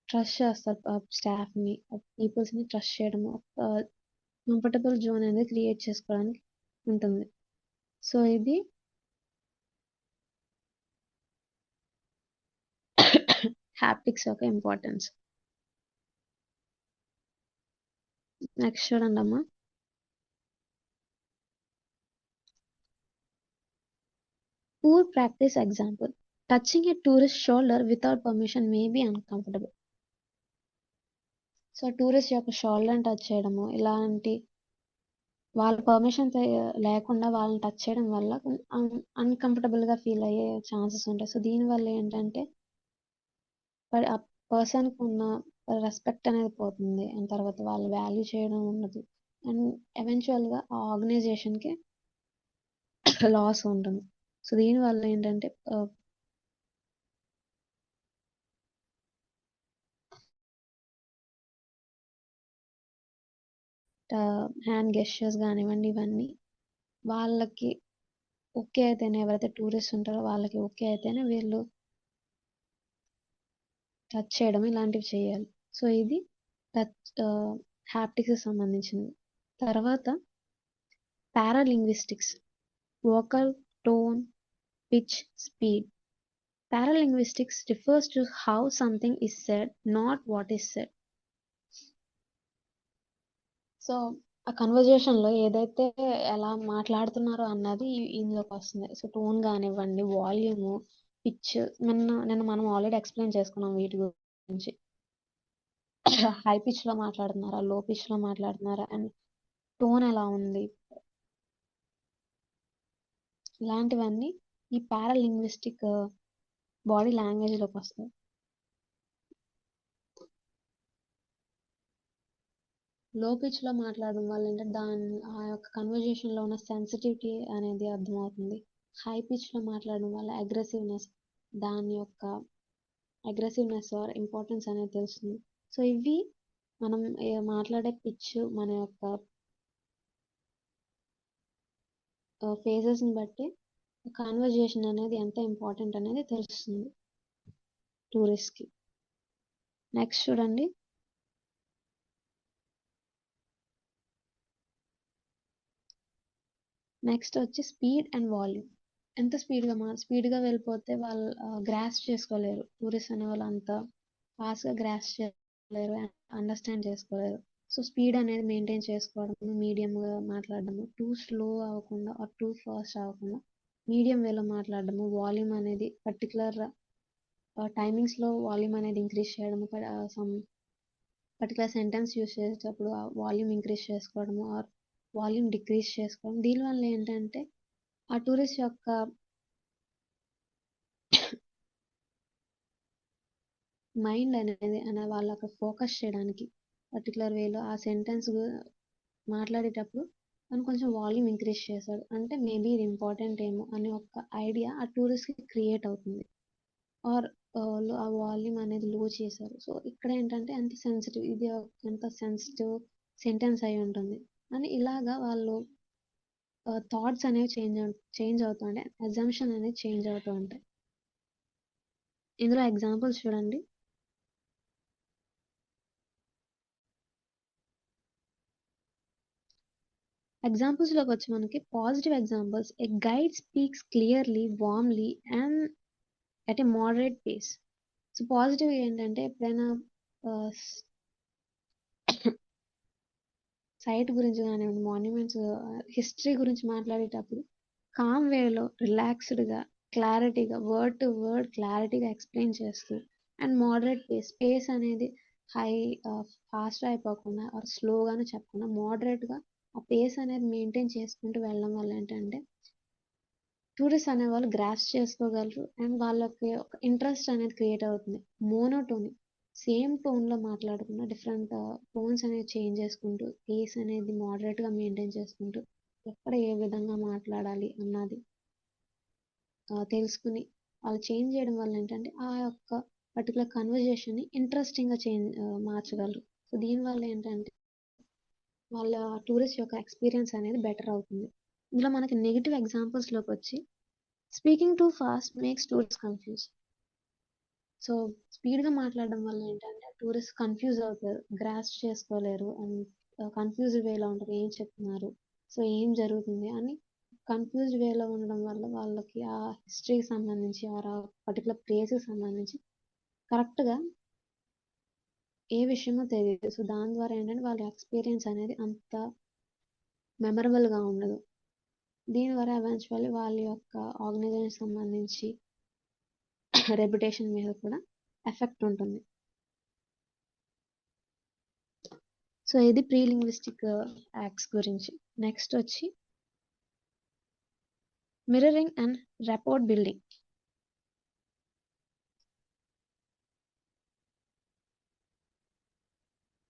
A: ట్రస్ట్ చేస్తారు స్టాఫ్‌ని, పీపుల్స్‌ని ట్రస్ట్ చేయడము కంఫర్టబుల్ జోన్ అనేది క్రియేట్ చేసుకోవడానికి ఉంటుంది. సో, ఇది హ్యాప్టిక్స్ యొక్క ఇంపార్టెన్స్. నెక్స్ట్ చూడండమ్మా. Poor practice example. Touching a tourist shoulder without permission may be uncomfortable. So, tourist యొక్క షోల్డర్‌ని టచ్ చేయడము ఇలాంటి వాళ్ళ పర్మిషన్ లేకుండా వాళ్ళని టచ్ చేయడం వల్ల అన్‌కంఫర్టబుల్‌గా ఫీల్ అయ్యే ఛాన్సెస్ ఉంటాయి. సో, దీనివల్ల ఏంటంటే ఆ పర్సన్‌కి ఉన్న రెస్పెక్ట్ అనేది పోతుంది. అండ్ తర్వాత వాళ్ళు వాల్యూ చేయడం ఉండదు. అండ్ ఎవెన్చువల్‌గా ఆ ఆర్గనైజేషన్‌కి లాస్ ఉంటుంది. సో, దీనివల్ల ఏంటంటే హ్యాండ్ గెస్చర్స్ కానివ్వండి ఇవన్నీ వాళ్ళకి ఓకే అయితేనే ఎవరైతే టూరిస్ట్ ఉంటారో వాళ్ళకి ఓకే అయితేనే వీళ్ళు టచ్ చేయడం ఇలాంటివి చేయాలి. సో ఇది టచ్ హ్యాప్టిక్స్కి సంబంధించింది. తర్వాత paralinguistics, vocal, tone, pitch, speed. Paralinguistics refers to how something is said, not what is said. So ఆ కన్వర్జేషన్లో ఏదైతే ఎలా మాట్లాడుతున్నారో అన్నది ఇందులోకి వస్తుంది. సో టోన్ కానివ్వండి, వాల్యూము, పిచ్, నిన్న మనం ఆల్రెడీ ఎక్స్ప్లెయిన్ చేసుకున్నాం వీటి గురించి. హై పిచ్లో మాట్లాడుతున్నారా, లో పిచ్లో మాట్లాడుతున్నారా, అండ్ టోన్ ఎలా ఉంది, ఇలాంటివన్నీ ఈ పారాలింగ్విస్టిక్ బాడీ లాంగ్వేజ్లోకి వస్తాయి. లో పిచ్లో మాట్లాడడం వల్ల ఏంటంటే ఆ యొక్క కన్వర్జేషన్లో ఉన్న సెన్సిటివిటీ అనేది అర్థమవుతుంది. హై పిచ్లో మాట్లాడడం వల్ల అగ్రెసివ్నెస్, దాని యొక్క అగ్రెసివ్నెస్ ఆర్ ఇంపార్టెన్స్ అనేది తెలుస్తుంది. సో ఇవి మనం మాట్లాడే పిచ్, మన యొక్క ఫేజెస్ని బట్టి కన్వర్జేషన్ అనేది ఎంత ఇంపార్టెంట్ అనేది తెలుస్తుంది టూరిస్ట్కి. నెక్స్ట్ చూడండి, నెక్స్ట్ వచ్చి స్పీడ్ అండ్ వాల్యూమ్. ఎంత స్పీడ్గా వెళ్ళిపోతే వాళ్ళు గ్రాస్ చేసుకోలేరు. టూరిస్ట్ అనే వాళ్ళు అంత ఫాస్ట్గా గ్రాస్ చేసుకోలేరు, అండర్స్టాండ్ చేసుకోలేరు. సో స్పీడ్ అనేది మెయింటైన్ చేసుకోవడము, మీడియంగా మాట్లాడడము, టూ స్లో అవ్వకుండా ఆర్ టూ ఫాస్ట్ అవ్వకుండా మీడియం వేలో మాట్లాడడము, వాల్యూమ్ అనేది పర్టికులర్ టైమింగ్స్లో వాల్యూమ్ అనేది ఇంక్రీజ్ చేయడము, సమ్ పర్టికులర్ సెంటెన్స్ యూస్ చేసేటప్పుడు వాల్యూమ్ ఇంక్రీజ్ చేసుకోవడము ఆర్ వాల్యూమ్ డిక్రీజ్ చేసుకోవడం. దీనివల్ల ఏంటంటే ఆ టూరిస్ట్ యొక్క మైండ్ అనేది వాళ్ళు అక్కడ ఫోకస్ చేయడానికి పర్టికులర్ వేలో ఆ సెంటెన్స్ మాట్లాడేటప్పుడు మనం కొంచెం వాల్యూమ్ ఇంక్రీజ్ చేశాడు అంటే మేబీ ఇది ఇంపార్టెంట్ ఏమో అనే ఒక ఐడియా ఆ టూరిస్ట్కి క్రియేట్ అవుతుంది. ఆర్ ఆ వాల్యూమ్ అనేది లో చేశారు. సో ఇక్కడ ఏంటంటే ఎంత సెన్సిటివ్, ఇది ఎంత సెన్సిటివ్ సెంటెన్స్ అయి ఉంటుంది అని ఇలాగా వాళ్ళు థాట్స్ అనేవి చేంజ్ అవుతూ ఉంటాయి, అజంప్షన్ అనేది చేంజ్ అవుతూ ఉంటాయి. ఇందులో ఎగ్జాంపుల్స్ చూడండి. ఎగ్జాంపుల్స్లోకి వచ్చి మనకి positive examples, a guide speaks clearly, warmly and at a moderate pace. So positive ఏంటంటే ఎప్పుడైనా సైట్ గురించి కానివ్వండి, మాన్యుమెంట్స్, హిస్టరీ గురించి మాట్లాడేటప్పుడు కామ్ వేలో రిలాక్స్డ్గా క్లారిటీగా వర్డ్ టు వర్డ్ క్లారిటీగా ఎక్స్ప్లెయిన్ చేస్తూ అండ్ మోడరేట్ పేస్ అనేది హై ఫాస్ట్ అయిపోకుండా ఆర్ స్లోగానే చెప్పకుండా మోడరేట్గా ఆ పేస్ అనేది మెయింటైన్ చేసుకుంటూ వెళ్ళడం వల్ల ఏంటంటే టూరిస్ట్ అనేవాళ్ళు గ్రాస్ చేసుకోగలరు అండ్ వాళ్ళకి ఒక ఇంట్రెస్ట్ అనేది క్రియేట్ అవుతుంది. మోనోటోని, సేమ్ టోన్లో మాట్లాడకుండా డిఫరెంట్ టోన్స్ అనేవి చేంజ్ చేసుకుంటూ పేస్ అనేది మోడరేట్గా మెయింటైన్ చేసుకుంటూ ఎక్కడ ఏ విధంగా మాట్లాడాలి అన్నది తెలుసుకుని వాళ్ళు చేంజ్ చేయడం వల్ల ఏంటంటే ఆ యొక్క పర్టికులర్ కన్వర్జేషన్ని ఇంట్రెస్టింగ్గా మార్చగలరు. సో దీనివల్ల ఏంటంటే వాళ్ళ టూరిస్ట్ యొక్క ఎక్స్పీరియన్స్ అనేది బెటర్ అవుతుంది. ఇందులో మనకి నెగిటివ్ ఎగ్జాంపుల్స్లోకి వచ్చి speaking too fast makes tourist confuse. So స్పీడ్గా మాట్లాడడం వల్ల ఏంటంటే టూరిస్ట్ కన్ఫ్యూజ్ అవుతారు, గ్రాస్ చేసుకోలేరు అండ్ కన్ఫ్యూజ్డ్ వేలో ఉంటారు, ఏం చెప్తున్నారు, సో ఏం జరుగుతుంది అని కన్ఫ్యూజ్డ్ వేలో ఉండడం వల్ల వాళ్ళకి ఆ హిస్టరీకి సంబంధించి ఆర్ ఆ పర్టికులర్ ప్లేస్కి సంబంధించి కరెక్ట్గా ఏ విషయమో తెలియదు. సో దాని ద్వారా ఏంటంటే వాళ్ళ ఎక్స్పీరియన్స్ అనేది అంత మెమరబుల్గా ఉండదు. దీని ద్వారా ఎవెన్చువల్లీ వాళ్ళ యొక్క ఆర్గనైజేషన్ సంబంధించి రెప్యుటేషన్ మీద కూడా ఎఫెక్ట్ ఉంటుంది. సో ఇది ప్రీ లింగ్విస్టిక్ యాక్ట్స్ గురించి. నెక్స్ట్ వచ్చి mirroring and rapport building.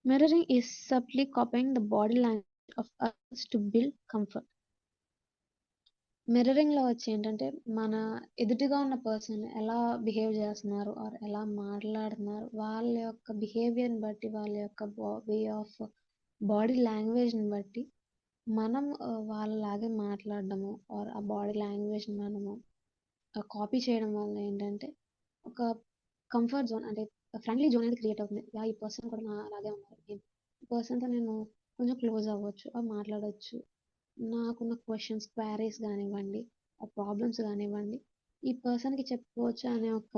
A: Mirroring is subtly copying the body language of others to build comfort. మిర్రరింగ్లో వచ్చి ఏంటంటే మన ఎదుటిగా ఉన్న పర్సన్ ఎలా బిహేవ్ చేస్తున్నారు ఆర్ ఎలా మాట్లాడుతున్నారు వాళ్ళ యొక్క బిహేవియర్ని బట్టి, వాళ్ళ యొక్క వే ఆఫ్ బాడీ లాంగ్వేజ్ని బట్టి మనం వాళ్ళలాగే మాట్లాడడము ఆర్ ఆ బాడీ లాంగ్వేజ్ని మనము కాపీ చేయడం వల్ల ఏంటంటే ఒక కంఫర్ట్ జోన్, అంటే ఫ్రెండ్లీ జోన్ అనేది క్రియేట్ అవుతుంది. ఈ పర్సన్ కూడా అలాగే ఉన్నారు, ఈ పర్సన్తో నేను కొంచెం క్లోజ్ అవ్వచ్చు, మాట్లాడవచ్చు, నాకున్న క్వశ్చన్స్ క్వైరీస్ కానివ్వండి, ఆ ప్రాబ్లమ్స్ కానివ్వండి ఈ పర్సన్కి చెప్పుకోవచ్చు అనే ఒక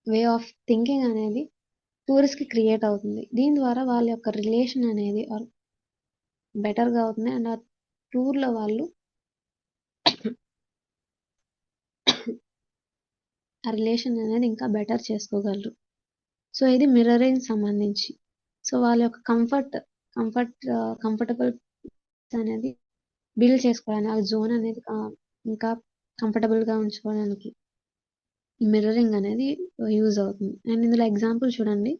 A: వే ఆఫ్ థింకింగ్ అనేది టూరిస్ట్కి క్రియేట్ అవుతుంది. దీని ద్వారా వాళ్ళ యొక్క రిలేషన్ అనేది బెటర్గా అవుతుంది. అండ్ ఆ టూర్లో వాళ్ళు ఆ రిలేషన్ అనేది ఇంకా బెటర్ చేసుకోగలరు. సో ఇది మిర్రరింగ్ సంబంధించి. సో వాళ్ళ యొక్క కంఫర్టబుల్ అనేది బిల్డ్ చేసుకోవడానికి, ఆ జోన్ అనేది ఇంకా కంఫర్టబుల్గా ఉంచుకోవడానికి మిర్రరింగ్ అనేది యూజ్ అవుతుంది. అండ్ ఇందులో ఎగ్జాంపుల్ చూడండి.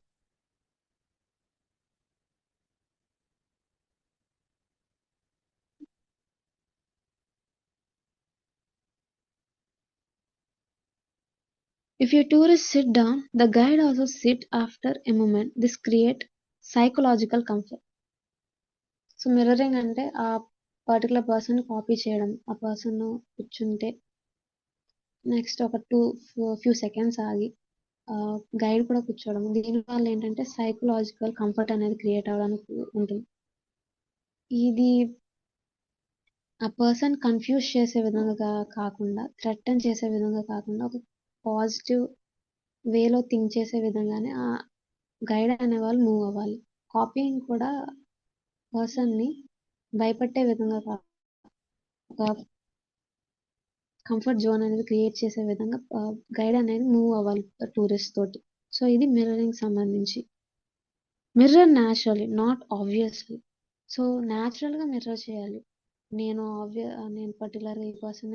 A: If your tourists sit down, the guide also sit after a moment. This create psychological comfort. So mirroring అంటే ఆ పర్టికులర్ పర్సన్ కాపీ చేయడం, ఆ పర్సన్ కూర్చుంటే నెక్స్ట్ ఒక ఫ్యూ సెకండ్స్ ఆగి గైడ్ కూడా కూర్చోవడం, దీనివల్ల ఏంటంటే సైకలాజికల్ కంఫర్ట్ అనేది క్రియేట్ అవ్వడానికి ఉంటుంది. ఇది ఆ పర్సన్ కన్ఫ్యూజ్ చేసే విధంగా కాకుండా, థ్రెటన్ చేసే విధంగా కాకుండా, ఒక పాజిటివ్ వేలో థింక్ చేసే విధంగానే ఆ గైడ్ అనే వాళ్ళు మూవ్ అవ్వాలి. కాపీయింగ్ కూడా పర్సన్ని భయపెట్టే విధంగా ఒక కంఫర్ట్ జోన్ అనేది క్రియేట్ చేసే విధంగా గైడ్ అనేది మూవ్ అవ్వాలి టూరిస్ట్ తోటి. సో ఇది మిర్రరింగ్ సంబంధించి. Mirror naturally, not obviously. So న్యాచురల్గా మిర్రర్ చేయాలి. నేను పర్టికులర్గా ఈ పర్సన్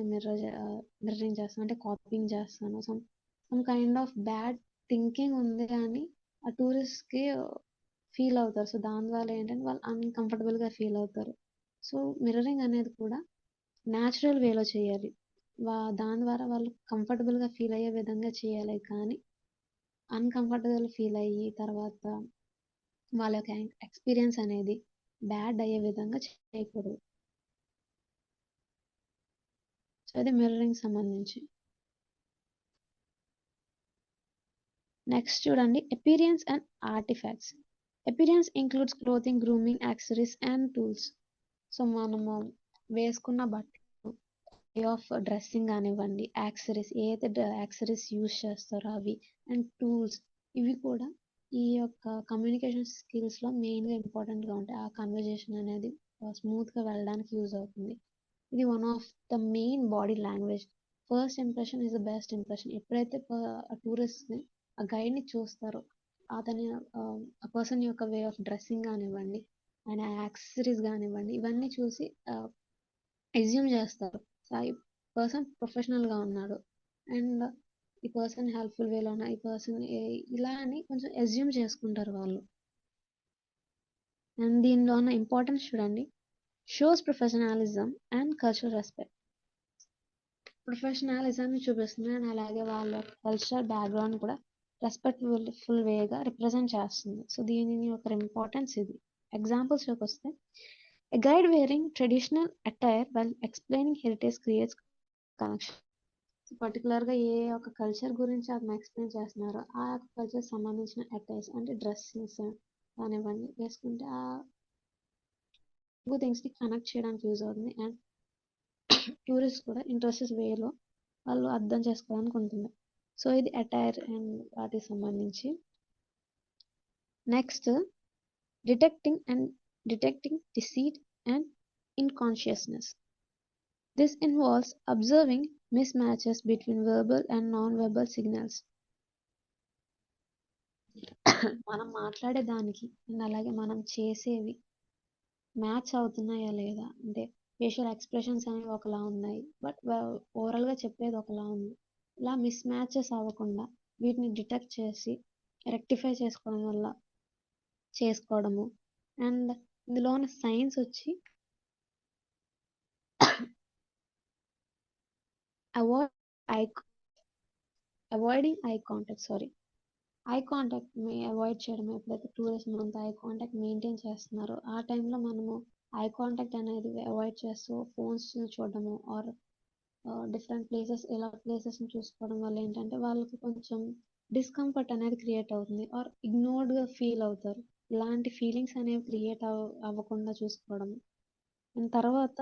A: మిర్రరింగ్ చేస్తాను అంటే కాపీయింగ్ చేస్తాను, some kind of bad thinking ఉంది అని ఆ టూరిస్ట్కి ఫీల్ అవుతారు. సో దాని వల్ల ఏంటంటే వాళ్ళు అన్కంఫర్టబుల్గా ఫీల్ అవుతారు. సో మిర్రరింగ్ అనేది కూడా న్యాచురల్ వేలో చేయాలి. దాని ద్వారా వాళ్ళు కంఫర్టబుల్గా ఫీల్ అయ్యే విధంగా చేయాలి, కానీ అన్కంఫర్టబుల్ ఫీల్ అయ్యి తర్వాత వాళ్ళ యొక్క ఎక్స్పీరియన్స్ అనేది బ్యాడ్ అయ్యే విధంగా చేయకూడదు. సో అది మిర్రరింగ్ సంబంధించి. నెక్స్ట్ చూడండి, appearance and artefacts. Appearance includes clothing, grooming, accessories and tools. So మనము వేసుకున్న బట్టలు, వే ఆఫ్ డ్రెస్సింగ్ కానివ్వండి, యాక్సెసరీస్ ఏదైతే యాక్సెసరీస్ యూజ్ చేస్తారో అవి, అండ్ టూల్స్, ఇవి కూడా ఈ యొక్క కమ్యూనికేషన్ స్కిల్స్లో మెయిన్గా ఇంపార్టెంట్గా ఉంటాయి. ఆ కన్వర్జేషన్ అనేది స్మూత్గా వెళ్ళడానికి యూజ్ అవుతుంది. ఇది one of the main body language. First impression is the best impression. ఎప్పుడైతే టూరిస్ట్ని ఆ గైడ్ని చూస్తారో, అతని ఆ పర్సన్ యొక్క వే ఆఫ్ డ్రెస్సింగ్ కానివ్వండి, ఆయన యాక్సెసరీస్ కానివ్వండి, ఇవన్నీ చూసి అజ్యూమ్ చేస్తారు ఈ పర్సన్ ప్రొఫెషనల్గా ఉన్నాడు, అండ్ ఈ పర్సన్ హెల్ప్ఫుల్ వేలో ఉన్న, ఈ పర్సన్ ఇలా అని కొంచెం అజ్యూమ్ చేసుకుంటారు వాళ్ళు. అండ్ దీనిలో ఉన్న ఇంపార్టెన్స్ చూడండి, shows professionalism and cultural respect. ప్రొఫెషనలిజంని చూపిస్తుంది అండ్ అలాగే వాళ్ళ కల్చరల్ బ్యాక్గ్రౌండ్ కూడా రెస్పెక్ట్ఫుల్ వేగా రిప్రజెంట్ చేస్తుంది. సో దీని యొక్క ఇంపార్టెన్స్ ఇది. ఎగ్జాంపుల్స్లోకి వస్తే, a guide wearing traditional attire while explaining heritage creates connection. పర్టికులర్గా ఏ ఒక కల్చర్ గురించి అతను ఎక్స్ప్లెయిన్ చేస్తున్నారో ఆ యొక్క కల్చర్ సంబంధించిన అటైర్స్ అంటే డ్రెస్సింగ్స్ కానివ్వండి వేసుకుంటే ఆ థింగ్స్ని కనెక్ట్ చేయడానికి యూజ్ అవుతుంది. అండ్ టూరిస్ట్ కూడా ఇంట్రెస్ట్ వేలో వాళ్ళు అర్థం చేసుకోవడానికి ఉంటుంది. సో ఇది అటైర్ అండ్ వాటికి సంబంధించి. Next, detecting deceit and inconsciousness. This involves observing mismatches between verbal and non-verbal signals. మనం మాట్లాడే దానికి అండ్ అలాగే మనం చేసేవి మ్యాచ్ అవుతున్నాయా లేదా, అంటే ఫేషియల్ ఎక్స్ప్రెషన్స్ అనేవి ఒకలా ఉన్నాయి, బట్ ఓవరాల్గా చెప్పేది ఒకలా ఉంది. ఇలా మిస్ మ్యాచెస్ అవ్వకుండా వీటిని డిటెక్ట్ చేసి రెక్టిఫై చేసుకోవడము. అండ్ ఇందులో ఉన్న సైన్స్ వచ్చి అవాయిడింగ్ ఐ కాంటాక్ట్ అవాయిడ్ చేయడం. ఎప్పుడైతే టూరిస్ట్ మనతో ఐ కాంటాక్ట్ మెయింటైన్ చేస్తున్నారో ఆ టైంలో మనము ఐ కాంటాక్ట్ అనేది అవాయిడ్ చేస్తూ ఫోన్స్ చూడడము ఆర్ డిఫరెంట్ ప్లేసెస్ని చూసుకోవడం వల్ల ఏంటంటే వాళ్ళకి కొంచెం డిస్కంఫర్ట్ అనేది క్రియేట్ అవుతుంది ఆర్ ఇగ్నోర్డ్గా ఫీల్ అవుతారు. ఇలాంటి ఫీలింగ్స్ అనేవి క్రియేట్ అవ్వకుండా చూసుకోవడం. అండ్ తర్వాత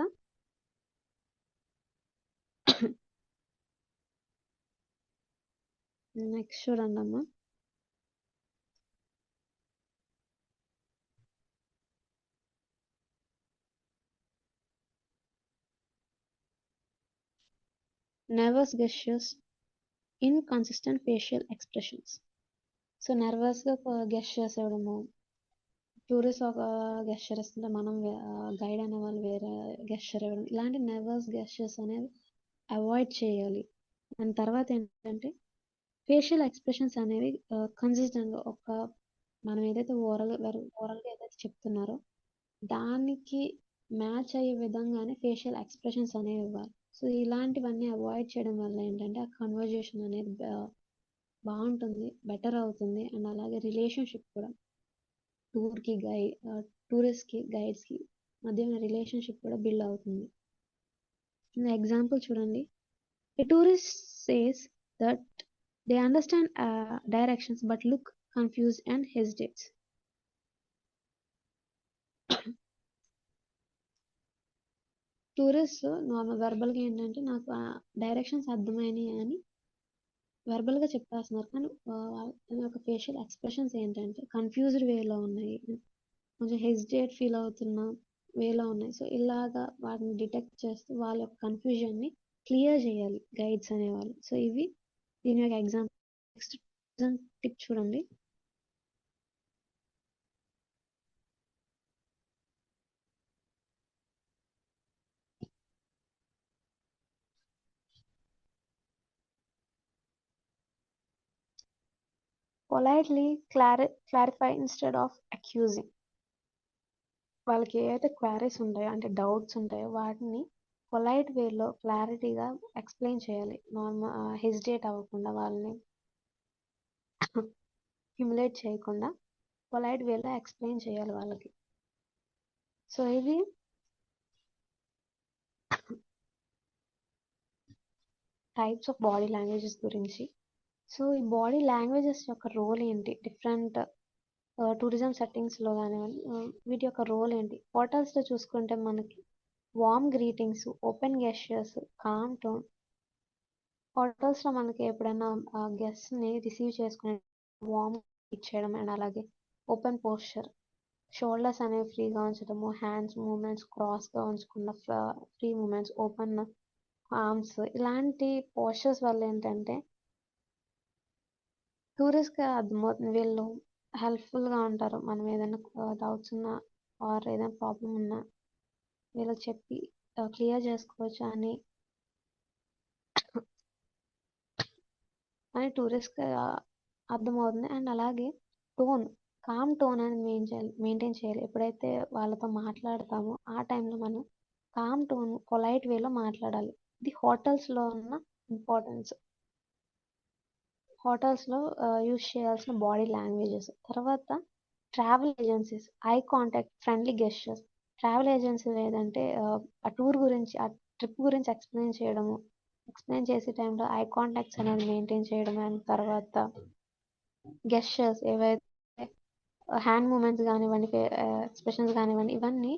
A: నెక్స్ట్ చూడండి అమ్మా, nervous gestures, inconsistent facial expressions. So నర్వస్గా గెస్చర్స్ ఇవ్వడము, టూరిస్ట్ ఒక గెస్చర్ ఇస్తుంటే మనం గైడ్ అనే వాళ్ళు వేరే గెస్చర్ ఇవ్వడం, ఇలాంటి నర్వస్ గెస్చర్స్ అనేవి అవాయిడ్ చేయాలి. అండ్ తర్వాత ఏంటంటే ఫేషియల్ ఎక్స్ప్రెషన్స్ అనేవి కన్సిస్టెంట్గా ఒక మనం ఏదైతే ఓరల్గా ఏదైతే చెప్తున్నారో దానికి మ్యాచ్ అయ్యే విధంగానే ఫేషియల్ ఎక్స్ప్రెషన్స్ అనేవి ఇవ్వాలి. సో ఇలాంటివన్నీ అవాయిడ్ చేయడం వల్ల ఏంటంటే ఆ కన్వర్జేషన్ అనేది బాగుంటుంది, బెటర్ అవుతుంది. అండ్ అలాగే రిలేషన్షిప్ కూడా టూరిస్ట్కి గైడ్స్కి మధ్య ఉన్న రిలేషన్షిప్ కూడా బిల్డ్ అవుతుంది. ఎగ్జాంపుల్ చూడండి, a tourist says that they understand directions but look confused and hesitates. Tourist normal వెర్బల్గా ఏంటంటే నాకు డైరెక్షన్స్ అర్థమైనాయి అని వెర్బల్గా చెప్పేస్తున్నారు, కానీ తన యొక్క ఫేషియల్ ఎక్స్ప్రెషన్స్ ఏంటంటే కన్ఫ్యూజ్డ్ వేలో ఉన్నాయి, కొంచెం హెసిటేట్ ఫీల్ అవుతున్న వేలో ఉన్నాయి. సో ఇలాగా వాటిని డిటెక్ట్ చేస్తూ వాళ్ళ యొక్క కన్ఫ్యూజన్ని క్లియర్ చేయాలి గైడ్స్ అనేవాళ్ళు. సో ఇవి దీని యొక్క ఎగ్జాంపుల్. నెక్స్ట్ టిప్ చూడండి, politely clarify instead of accusing. వాళ్ళకి ఏవైతే క్వారీస్ ఉంటాయో అంటే డౌట్స్ ఉంటాయో వాటిని పొలైట్ వేలో క్లారిటీగా ఎక్స్ప్లెయిన్ చేయాలి. నార్మల్ హెసిటేట్ అవ్వకుండా, వాళ్ళని హ్యూమిలేట్ చేయకుండా పొలైట్ వేలో ఎక్స్ప్లెయిన్ చేయాలి వాళ్ళకి. సో ఇది టైప్స్ ఆఫ్ బాడీ లాంగ్వేజెస్ గురించి. సో ఈ బాడీ లాంగ్వేజెస్ యొక్క రోల్ ఏంటి డిఫరెంట్ టూరిజం సెట్టింగ్స్లో కానివ్వండి, వీటి యొక్క రోల్ ఏంటి. హోటల్స్లో చూసుకుంటే మనకి warm greetings, open gestures, calm tone. హోటల్స్లో మనకి ఎప్పుడైనా గెస్ట్ని రిసీవ్ చేసుకునే వార్మ్ ఇచ్చేయడం, అండ్ అలాగే ఓపెన్ పోస్చర్, షోల్డర్స్ అనేవి ఫ్రీగా ఉంచడము, హ్యాండ్స్ మూమెంట్స్ క్రాస్గా ఉంచకుండా ఫ్రీ మూమెంట్స్, ఓపెన్ ఆర్మ్స్, ఇలాంటి పోస్చర్స్ వల్ల ఏంటంటే టూరిస్ట్గా అర్థమవుతుంది వీళ్ళు హెల్ప్ఫుల్గా ఉంటారు. మనం ఏదైనా డౌట్స్ ఉన్నా ఆర్ ఏదైనా ప్రాబ్లం ఉన్నా వీళ్ళకి చెప్పి క్లియర్ చేసుకోవచ్చు అని టూరిస్ట్గా అర్థమవుతుంది. అండ్ అలాగే టోన్, కామ్ టోన్ అనేది మెయింటైన్ చేయాలి. ఎప్పుడైతే వాళ్ళతో మాట్లాడతామో ఆ టైంలో మనం కామ్ టోన్ పొలైట్ వేలో మాట్లాడాలి. ఇది హోటల్స్లో ఉన్న ఇంపార్టెన్స్. హోటల్స్లో యూజ్ చేయాల్సిన బాడీ లాంగ్వేజెస్. తర్వాత travel agencies, eye contact, friendly gestures. Travel agencies ఏదంటే ఆ టూర్ గురించి, ఆ ట్రిప్ గురించి ఎక్స్ప్లెయిన్ చేసే టైంలో ఐ కాంటాక్ట్స్ అనేది మెయింటైన్ చేయడం. అండ్ తర్వాత గెస్చర్స్ ఏవైతే హ్యాండ్ మూమెంట్స్ కానివ్వండి, ఎక్స్ప్రెషన్స్ కానివ్వండి, ఇవన్నీ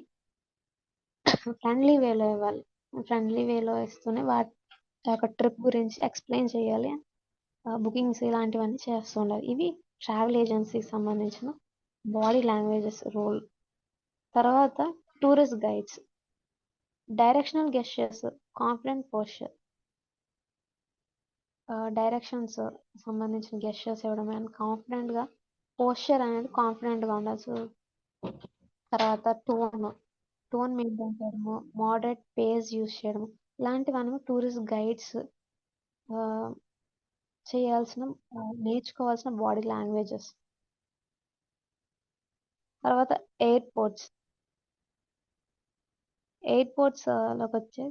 A: ఫ్రెండ్లీ వేలో ఇవ్వాలి. ఫ్రెండ్లీ వేలో ఇస్తూనే వాటి యొక్క ట్రిప్ గురించి ఎక్స్ప్లెయిన్ చేయాలి. బుకింగ్స్ ఇలాంటివన్నీ చేస్తూ ఉండాలి. ఇవి ట్రావెల్ ఏజెన్సీకి సంబంధించిన బాడీ లాంగ్వేజెస్ రోల్. తర్వాత tourist guides, directional gestures, confident posture. Directions సంబంధించిన గెస్చర్స్ ఇవ్వడం, అండ్ కాన్ఫిడెంట్గా పోస్చర్ అనేది కాన్ఫిడెంట్గా ఉండాలి. సో తర్వాత టోన్ మెయింటైన్ చేయడము, మోడరేట్ పేస్ యూస్ చేయడము, ఇలాంటివన్నీ టూరిస్ట్ గైడ్స్ నేర్చుకోవాల్సిన బాడీ లాంగ్వేజెస్. తర్వాత ఎయిర్పోర్ట్స్ లోకి వచ్చే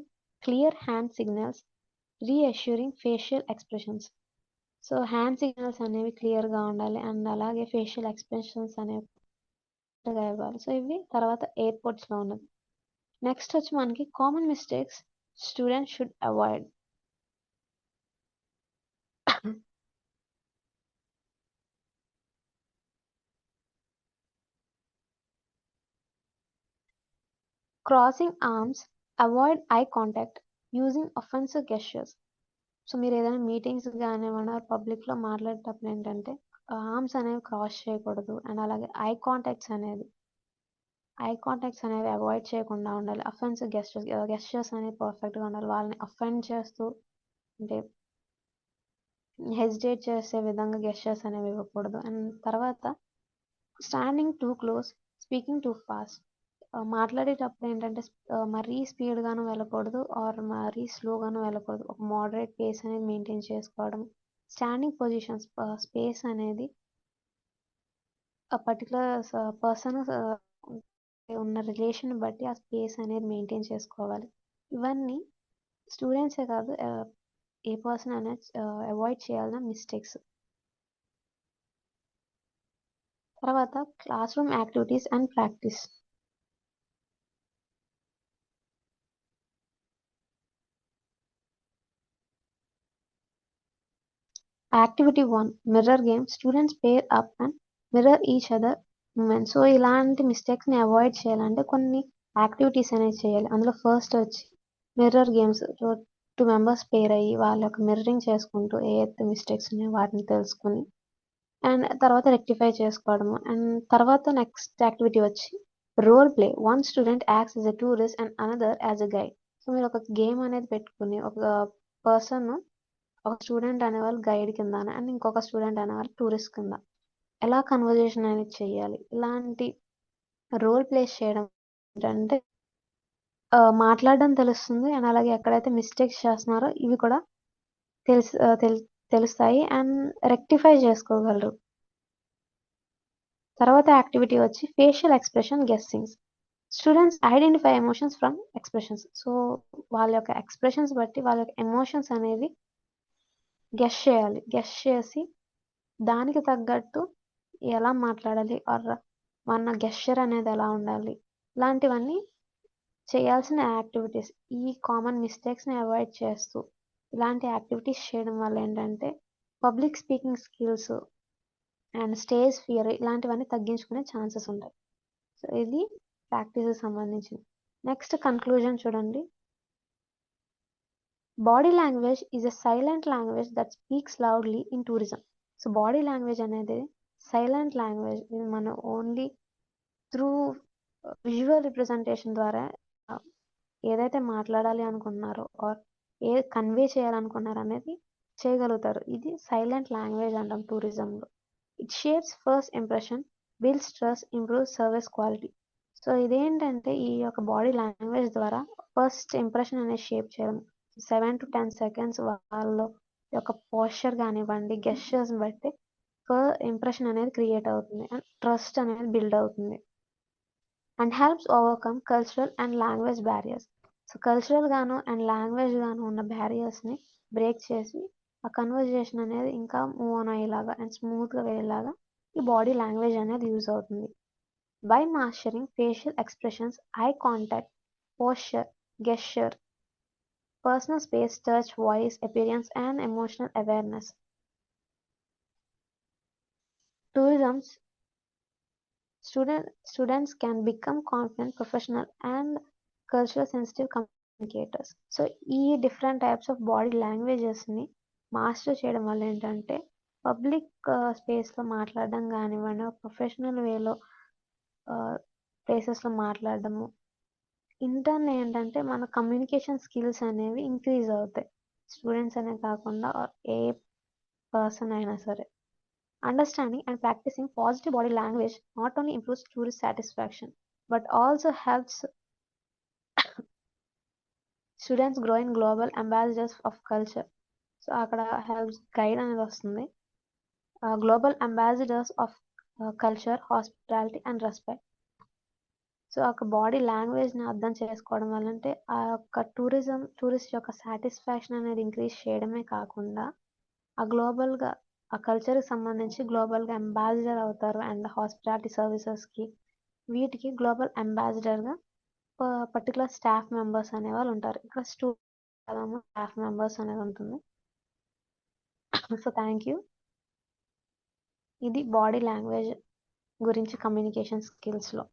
A: clear hand signals, reassuring facial expressions. So hand signals అనేవి క్లియర్గా ఉండాలి, అండ్ అలాగే ఫేషియల్ ఎక్స్ప్రెషన్స్ అనేవి ఇవ్వాలి. సో ఇవి తర్వాత ఎయిర్పోర్ట్స్లో ఉన్నది. నెక్స్ట్ వచ్చి మనకి common mistakes students should avoid. Crossing arms, avoid eye contact, using offensive gestures. So మీరు ఏదైనా మీటింగ్స్ కానివ్వండి పబ్లిక్లో మాట్లాడేటప్పుడు ఏంటంటే ఆర్మ్స్ అనేవి క్రాస్ చేయకూడదు అండ్ అలాగే ఐ కాంటాక్ట్స్ అనేవి అవాయిడ్ చేయకుండా ఉండాలి. అఫెన్సివ్ గెస్చర్స్ అనేవి పర్ఫెక్ట్గా ఉండాలి. వాళ్ళని అఫెండ్ చేస్తూ అంటే హెసిటేట్ చేసే విధంగా గెస్చర్స్ అనేవి ఇవ్వకూడదు. అండ్ తర్వాత standing two close, speaking too fast. మాట్లాడేటప్పుడు ఏంటంటే మరీ స్పీడ్గాను వెళ్ళకూడదు ఆర్ మరీ స్లోగాను వెళ్ళకూడదు. ఒక మోడరేట్ పేస్ అనేది మెయింటైన్ చేసుకోవడం. స్టాండింగ్ పొజిషన్స్, స్పేస్ అనేది పర్టికులర్ పర్సన్ ఉన్న రిలేషన్ బట్టి ఆ స్పేస్ అనేది మెయింటైన్ చేసుకోవాలి. ఇవన్నీ స్టూడెంట్సే కాదు ఏ పర్సన్ అనేది అవాయిడ్ చేయాలన్న మిస్టేక్స్. తర్వాత class room activities and practice. Activity 1, mirror game. Students pair up and mirror each other movement. So ఇలాంటి మిస్టేక్స్ని అవాయిడ్ చేయాలంటే కొన్ని యాక్టివిటీస్ అనేది చేయాలి. అందులో ఫస్ట్ వచ్చి మిర్రర్ గేమ్స్. 2 మెంబర్స్ పేర్ అయ్యి వాళ్ళ యొక్క మిర్రరింగ్ చేసుకుంటూ ఏదైతే మిస్టేక్స్ ఉన్నాయో వాటిని తెలుసుకుని అండ్ తర్వాత రెక్టిఫై చేసుకోవడము. అండ్ తర్వాత నెక్స్ట్ యాక్టివిటీ వచ్చి role play. 1 student acts as a tourist and another as a guide. So మీరు ఒక గేమ్ అనేది పెట్టుకుని ఒక పర్సన్, ఒక స్టూడెంట్ అనేవాళ్ళు గైడ్ కింద అండ్ ఇంకొక స్టూడెంట్ అనేవాళ్ళు టూరిస్ట్ కింద ఎలా కన్వర్జేషన్ అనేది చేయాలి. ఇలాంటి రోల్ ప్లేస్ చేయడం ఏంటంటే మాట్లాడడం తెలుస్తుంది అండ్ అలాగే ఎక్కడైతే మిస్టేక్స్ చేస్తున్నారో ఇవి కూడా తెలుస్తాయి అండ్ రెక్టిఫై చేసుకోగలరు. తర్వాత యాక్టివిటీ వచ్చి facial expression guessings. Students identify emotions from expressions. So వాళ్ళ యొక్క ఎక్స్ప్రెషన్స్ బట్టి వాళ్ళ యొక్క ఎమోషన్స్ అనేవి గెస్ చేయాలి. గెస్ చేసి దానికి తగ్గట్టు ఎలా మాట్లాడాలి ఆర్ మన గెస్చర్ అనేది ఎలా ఉండాలి, ఇలాంటివన్నీ చేయాల్సిన యాక్టివిటీస్. ఈ కామన్ మిస్టేక్స్ని అవాయిడ్ చేస్తూ ఇలాంటి యాక్టివిటీస్ చేయడం వల్ల ఏంటంటే public speaking skills and stage fear ఇలాంటివన్నీ తగ్గించుకునే ఛాన్సెస్ ఉంటాయి. సో ఇది ప్రాక్టీస్కి సంబంధించింది. నెక్స్ట్ కన్క్లూజన్ చూడండి. Body language is a silent language that speaks loudly in tourism. So body language అనేది సైలెంట్ లాంగ్వేజ్. ఇది మనం ఓన్లీ త్రూ విజువల్ రిప్రజెంటేషన్ ద్వారా ఏదైతే మాట్లాడాలి అనుకుంటున్నారో ఆర్ కన్వే చేయాలనుకున్నారో అనేది చేయగలుగుతారు. ఇది సైలెంట్ లాంగ్వేజ్ అంటాం టూరిజంలో. It shapes first impression, builds trust, improves service quality. So ఇదేంటంటే ఈ యొక్క బాడీ లాంగ్వేజ్ ద్వారా ఫస్ట్ ఇంప్రెషన్ అనేది షేప్ చేయడం. 7 to 10 seconds వాళ్ళ యొక్క పోస్చర్ కానివ్వండి, గెస్చర్స్ బట్టి ఇంప్రెషన్ అనేది క్రియేట్ అవుతుంది అండ్ ట్రస్ట్ అనేది బిల్డ్ అవుతుంది. And helps overcome cultural and language barriers. So cultural గాను అండ్ లాంగ్వేజ్ గాను ఉన్న బ్యారియర్స్ని బ్రేక్ చేసి ఆ కన్వర్జేషన్ అనేది ఇంకా మూవ్ ఆన్ అయ్యేలాగా అండ్ స్మూత్గా వెళ్ళేలాగా ఈ బాడీ లాంగ్వేజ్ అనేది యూజ్ అవుతుంది. By mastering facial expressions, eye contact, posture, gesture, personal space, touch, voice, appearance, and emotional awareness. Tourism's students can become confident, professional, and cultural sensitive communicators. So ఈ different types of body లాంగ్వేజెస్ని master చేయడం వల్ల ఏంటంటే public స్పేస్లో మాట్లాడడం కానివ్వండి, professional వేలో ప్లేసెస్లో మాట్లాడడము, ఇంటర్న్ ఏంటంటే మన కమ్యూనికేషన్ స్కిల్స్ అనేవి ఇంక్రీజ్ అవుతాయి. స్టూడెంట్స్ అనే కాకుండా ఏ పర్సన్ అయినా సరే. Understanding and practicing positive body language not only improves tourist satisfaction but also helps students grow in global ambassadors of culture. So అక్కడ హెల్ప్స్ గైడ్ అనేది వస్తుంది. Global ambassadors of culture, hospitality and respect. So ఒక body లాంగ్వేజ్ని అర్థం చేసుకోవడం వల్ల అంటే ఆ యొక్క టూరిస్ట్ యొక్క సాటిస్ఫాక్షన్ అనేది ఇంక్రీజ్ చేయడమే కాకుండా ఆ గ్లోబల్గా ఆ కల్చర్కి సంబంధించి గ్లోబల్గా అంబాసిడర్ అవుతారు. అండ్ హాస్పిటాలిటీ సర్వీసెస్కి వీటికి గ్లోబల్ అంబాసిడర్గా పర్టికులర్ స్టాఫ్ మెంబర్స్ అనేవాళ్ళు ఉంటారు. ఇక్కడ స్టాఫ్ మెంబర్స్ అనేది ఉంటుంది. So thank you. ఇది బాడీ లాంగ్వేజ్ గురించి కమ్యూనికేషన్ స్కిల్స్లో.